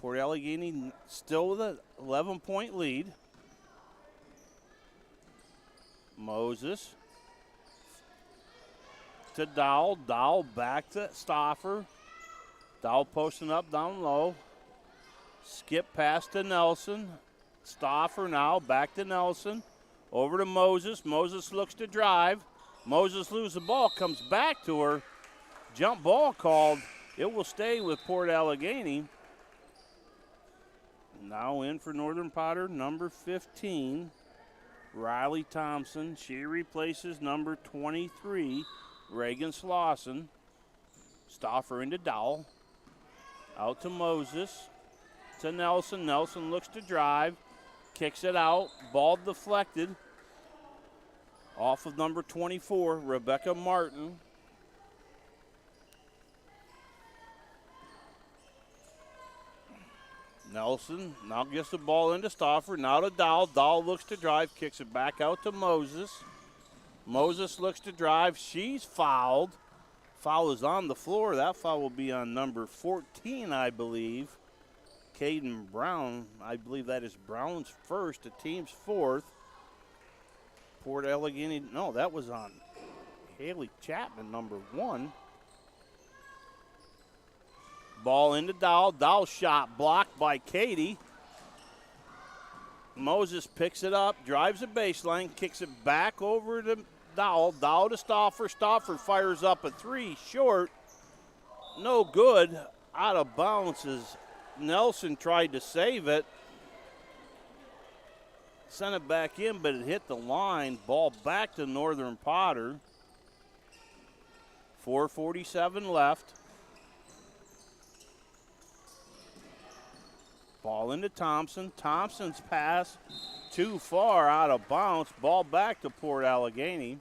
Port Allegany still with an 11-point lead. Moses to Dowell. Dowell back to Stauffer. Dowell posting up down low. Skip pass to Nelson. Stauffer now back to Nelson. Over to Moses. Moses looks to drive. Moses loses the ball. Comes back to her. Jump ball called. It will stay with Port Allegany. Now in for Northern Potter, number 15, Riley Thompson. She replaces number 23, Reagan Slauson. Stauffer into Dowell. Out to Moses. To Nelson. Nelson looks to drive. Kicks it out. Ball deflected. Off of number 24, Rebecca Martin. Nelson now gets the ball into Stauffer. Now to Dowell. Dowell looks to drive. Kicks it back out to Moses. Moses looks to drive. She's fouled. Foul is on the floor. That foul will be on number 14, I believe. Caden Brown. I believe that is Brown's first. The team's fourth. Port Allegany. No, that was on Haley Chapman, number 1. Ball into Dowell. Dowell shot blocked by Katie. Moses picks it up, drives the baseline, kicks it back over to Dowell. Dowell to Stauffer. Stauffer fires up a three short. No good. Out of bounds as Nelson tried to save it. Sent it back in, but it hit the line. Ball back to Northern Potter. 4:47 left. Ball into Thompson. Thompson's pass too far out of bounds. Ball back to Port Allegany.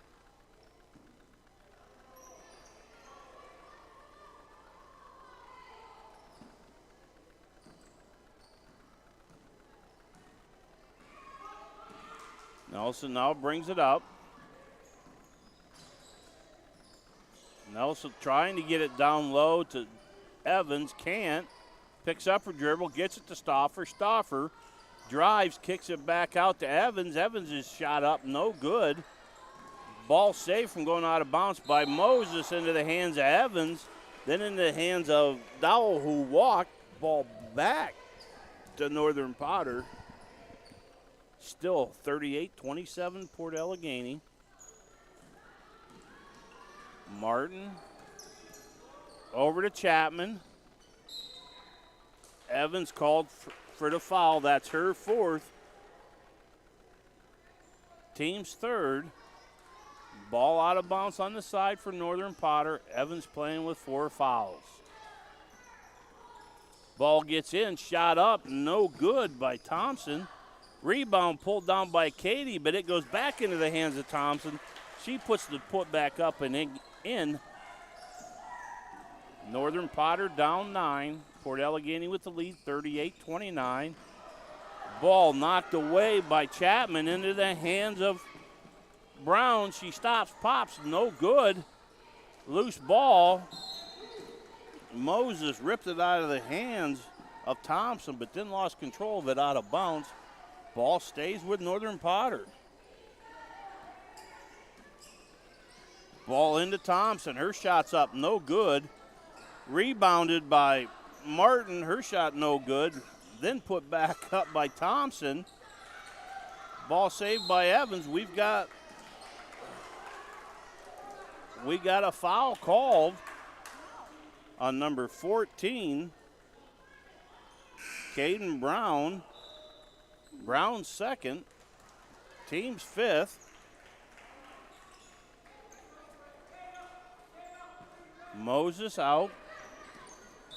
Nelson now brings it up. Nelson trying to get it down low to Evans. Can't. Picks up her dribble, gets it to Stauffer. Stauffer drives, kicks it back out to Evans. Evans is shot up, no good. Ball saved from going out of bounds by Moses into the hands of Evans. Then in the hands of Dowell, who walked. Ball back to Northern Potter. Still 38-27 Port Allegany. Martin over to Chapman. Evans called for the foul. That's her fourth. Team's third. Ball out of bounds on the side for Northern Potter. Evans playing with 4 fouls. Ball gets in, shot up, no good by Thompson. Rebound pulled down by Katie, but it goes back into the hands of Thompson. She puts the put back up and in. Northern Potter down 9. Port Allegany with the lead, 38-29. Ball knocked away by Chapman into the hands of Brown. She stops, pops, no good. Loose ball. Moses ripped it out of the hands of Thompson, but then lost control of it out of bounds. Ball stays with Northern Potter. Ball into Thompson. Her shot's up, no good. Rebounded by Martin. Her shot no good. Then put back up by Thompson. Ball saved by Evans. We got a foul called on number 14, Caden Brown. Brown's second, team's fifth. Moses out.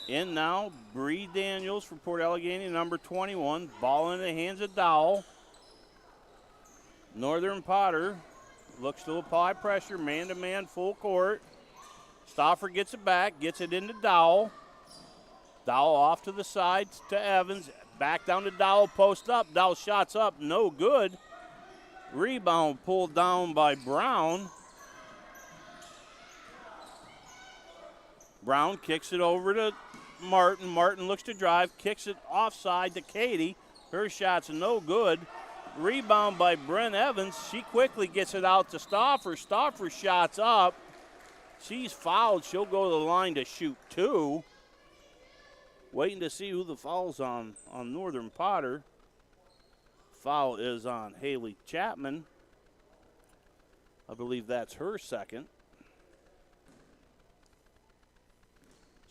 In now, Bree Daniels for Port Allegany, number 21. Ball in the hands of Dowell. Northern Potter looks to apply pressure, man-to-man, full court. Stauffer gets it back, gets it into Dowell. Dowell off to the side to Evans. Back down to Dowell, post up. Dowell shots up, no good. Rebound pulled down by Brown. Brown kicks it over to Martin. Martin looks to drive, kicks it offside to Katie. Her shot's no good. Rebound by Brent Evans. She quickly gets it out to Stauffer. Stauffer shots up. She's fouled. She'll go to the line to shoot two. Waiting to see who the foul's on Northern Potter. Foul is on Haley Chapman. I believe that's her second.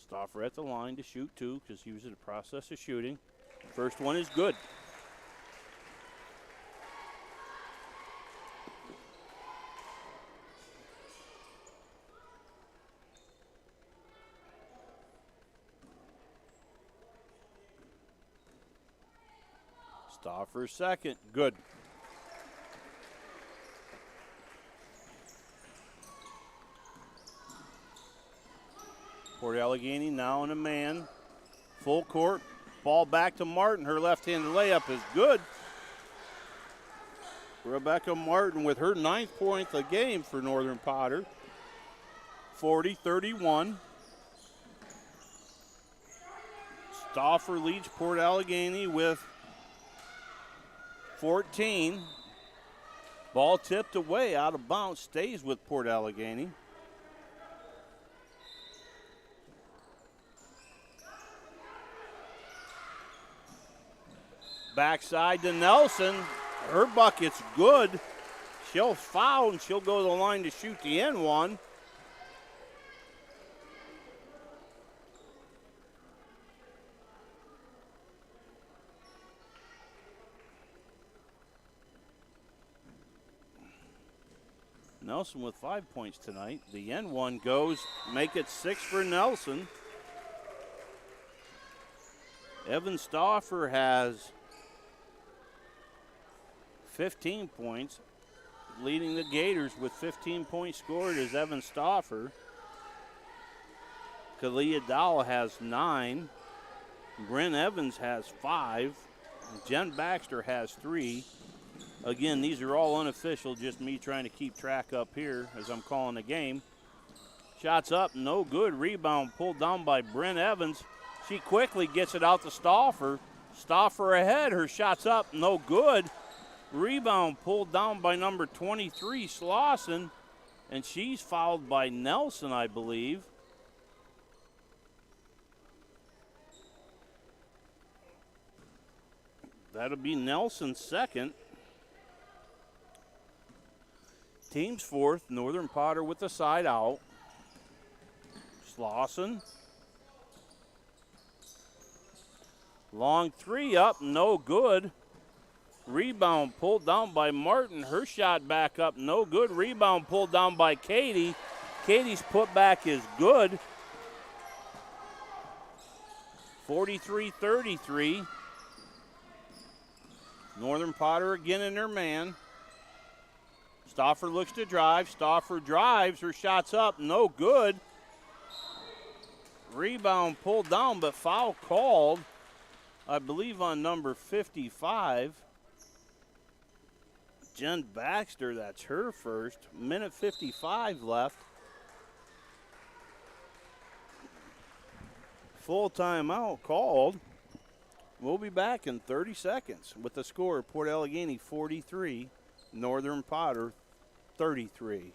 Stauffer at the line to shoot two because he was in the process of shooting. First one is good. Stauffer second, good. Port Allegany now in a man. Full court, ball back to Martin. Her left-handed layup is good. Rebecca Martin with her 9th point of the game for Northern Potter. 40-31. Stauffer leads Port Allegany with 14. Ball tipped away, out of bounds, stays with Port Allegany. Backside to Nelson. Her bucket's good. She'll foul and she'll go to the line to shoot the end one. Nelson with 5 points tonight. The end one goes, make it 6 for Nelson. Evan Stauffer has 15 points. Leading the Gators with 15 points scored is Evan Stauffer. Kalia Dowell has 9. Bryn Evans has 5. Jen Baxter has 3. Again, these are all unofficial, just me trying to keep track up here as I'm calling the game. Shots up, no good. Rebound pulled down by Bryn Evans. She quickly gets it out to Stauffer. Stauffer ahead, her shot's up, no good. Rebound pulled down by number 23, Slauson, and she's fouled by Nelson, I believe. That'll be Nelson's second. Team's fourth, Northern Potter with the side out. Slauson. Long three up, no good. Rebound pulled down by Martin. Her shot back up, no good. Rebound pulled down by Katie. Katie's putback is good. 43-33. Northern Potter again in their man. Stauffer looks to drive. Stauffer drives. Her shot's up, no good. Rebound pulled down, but foul called, I believe, on number 55. Jen Baxter, that's her first. Minute 55 left. Full timeout called. We'll be back in 30 seconds with the score: Port Allegany 43, Northern Potter 33.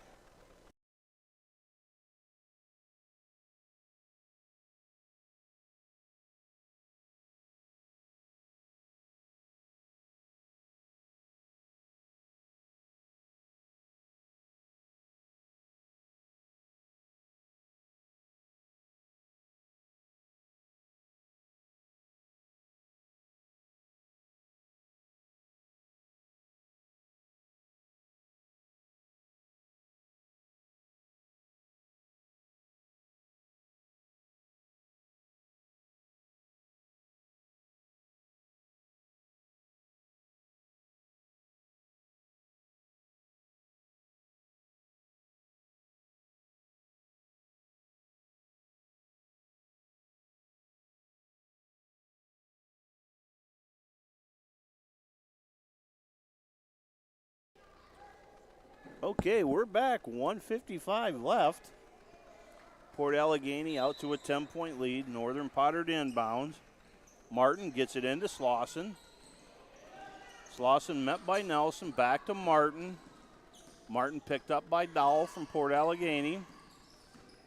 Okay, we're back. 1:55 left. Port Allegany out to a 10-point lead. Northern Potter to inbounds. Martin gets it into Slauson. Slauson met by Nelson. Back to Martin. Martin picked up by Dowell from Port Allegany.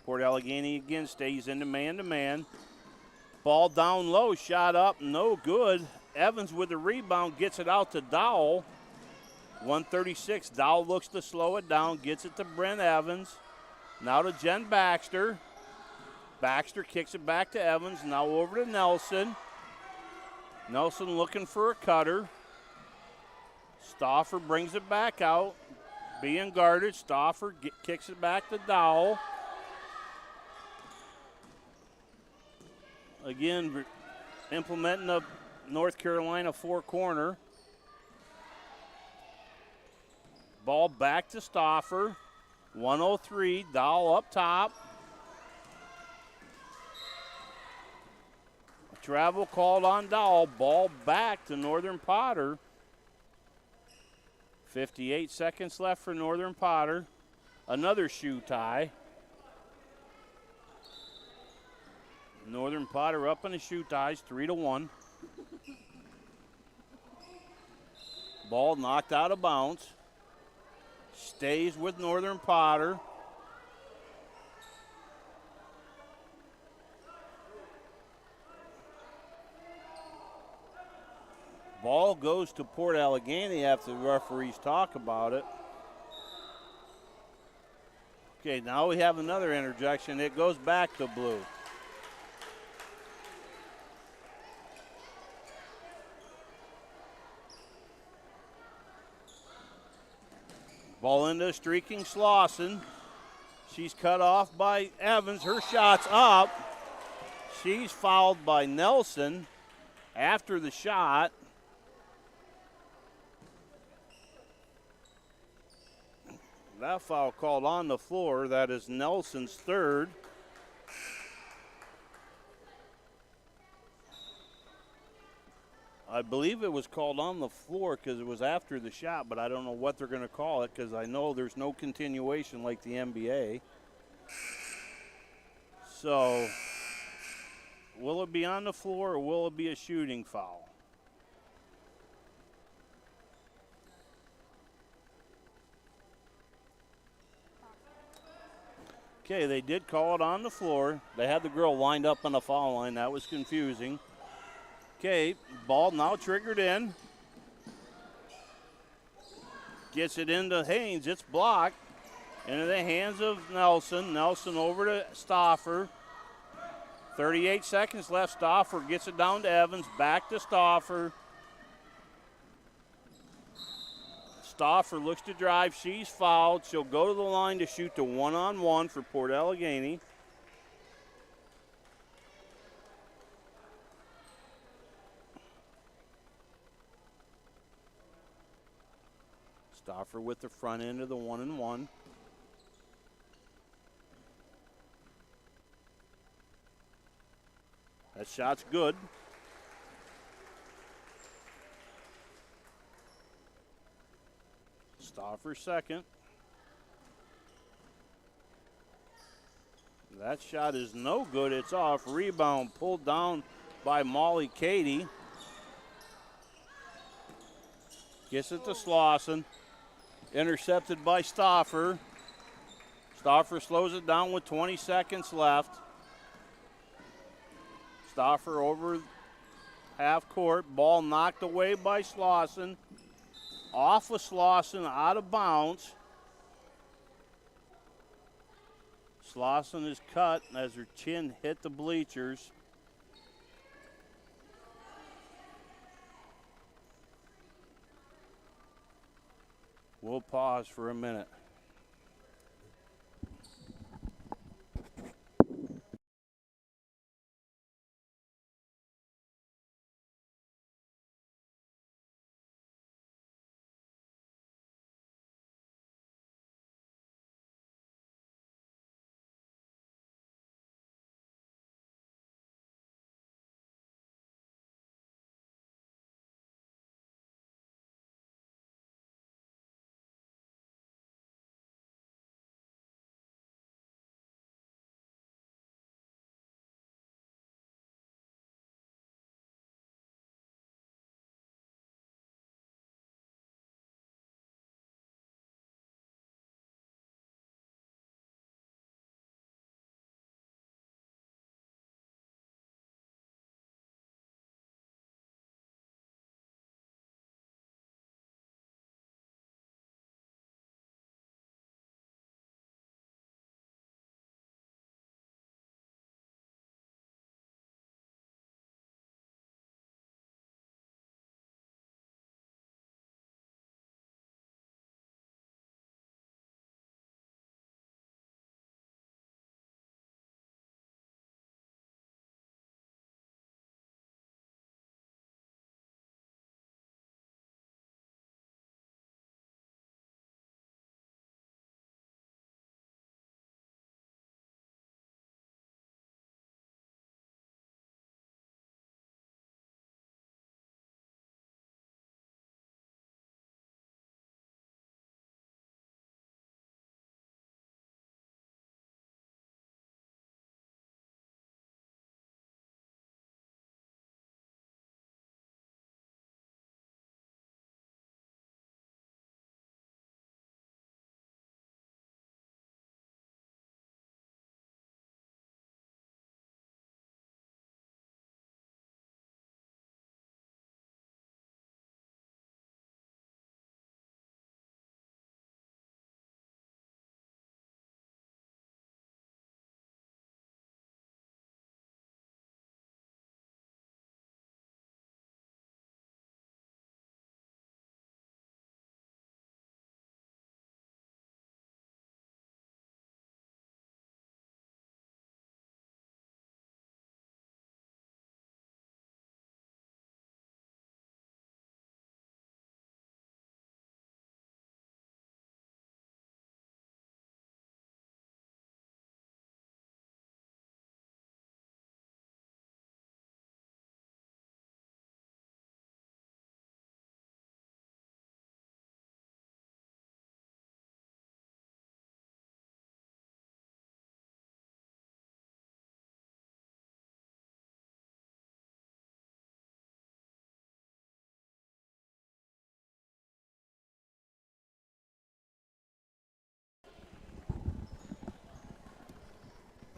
Port Allegany again stays into man-to-man. Ball down low, shot up, no good. Evans with the rebound, gets it out to Dowell. 136, Dowell looks to slow it down, gets it to Brent Evans. Now to Jen Baxter. Baxter kicks it back to Evans, now over to Nelson. Nelson looking for a cutter. Stauffer brings it back out, being guarded. Stauffer kicks it back to Dowell. Again, implementing the North Carolina four-corner. Ball back to Stauffer. 103, Dowell up top. Travel called on Dowell. Ball back to Northern Potter. 58 seconds left for Northern Potter. Another shoe tie. Northern Potter up in the shoe ties, 3-1. Ball knocked out of bounds. Stays with Northern Potter. Ball goes to Port Allegany after the referees talk about it. Okay, now we have another interjection. It goes back to blue. Ball into streaking Slauson. She's cut off by Evans. Her shot's up. She's fouled by Nelson after the shot. That foul called on the floor. That is Nelson's third. I believe it was called on the floor because it was after the shot, but I don't know what they're going to call it because I know there's no continuation like the NBA. So, will it be on the floor or will it be a shooting foul? Okay, they did call it on the floor. They had the girl lined up on the foul line. That was confusing. Okay, ball now triggered in. Gets it into Haynes. It's blocked. Into the hands of Nelson. Nelson over to Stauffer. 38 seconds left. Stauffer gets it down to Evans. Back to Stauffer. Stauffer looks to drive. She's fouled. She'll go to the line to shoot the one-on-one for Port Allegany. Stauffer with the front end of the 1-and-1. That shot's good. Stauffer second. That shot is no good. It's off. Rebound pulled down by Molly Cady. Gets it to Slauson. Intercepted by Stauffer. Stauffer slows it down with 20 seconds left. Stauffer over half court. Ball knocked away by Slauson. Off of Slauson, out of bounds. Slauson is cut as her chin hit the bleachers. We'll pause for a minute.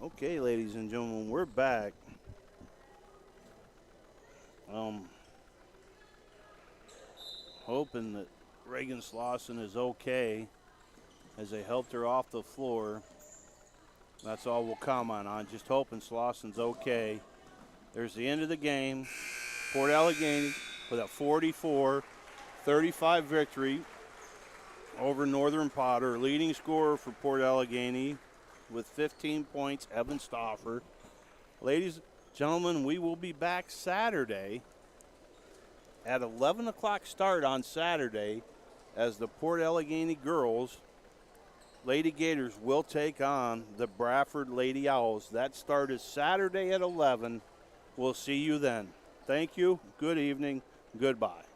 Okay, ladies and gentlemen, we're back. Hoping that Reagan Slauson is okay as they helped her off the floor. That's all we'll comment on. Just hoping Slauson's okay. There's the end of the game. Port Allegany with a 44-35 victory over Northern Potter. Leading scorer for Port Allegany with 15 points, Evan Stauffer. Ladies and gentlemen, we will be back Saturday at 11 o'clock start on Saturday as the Port Allegany girls, Lady Gators, will take on the Bradford Lady Owls. That start is Saturday at 11. We'll see you then. Thank you. Good evening. Goodbye.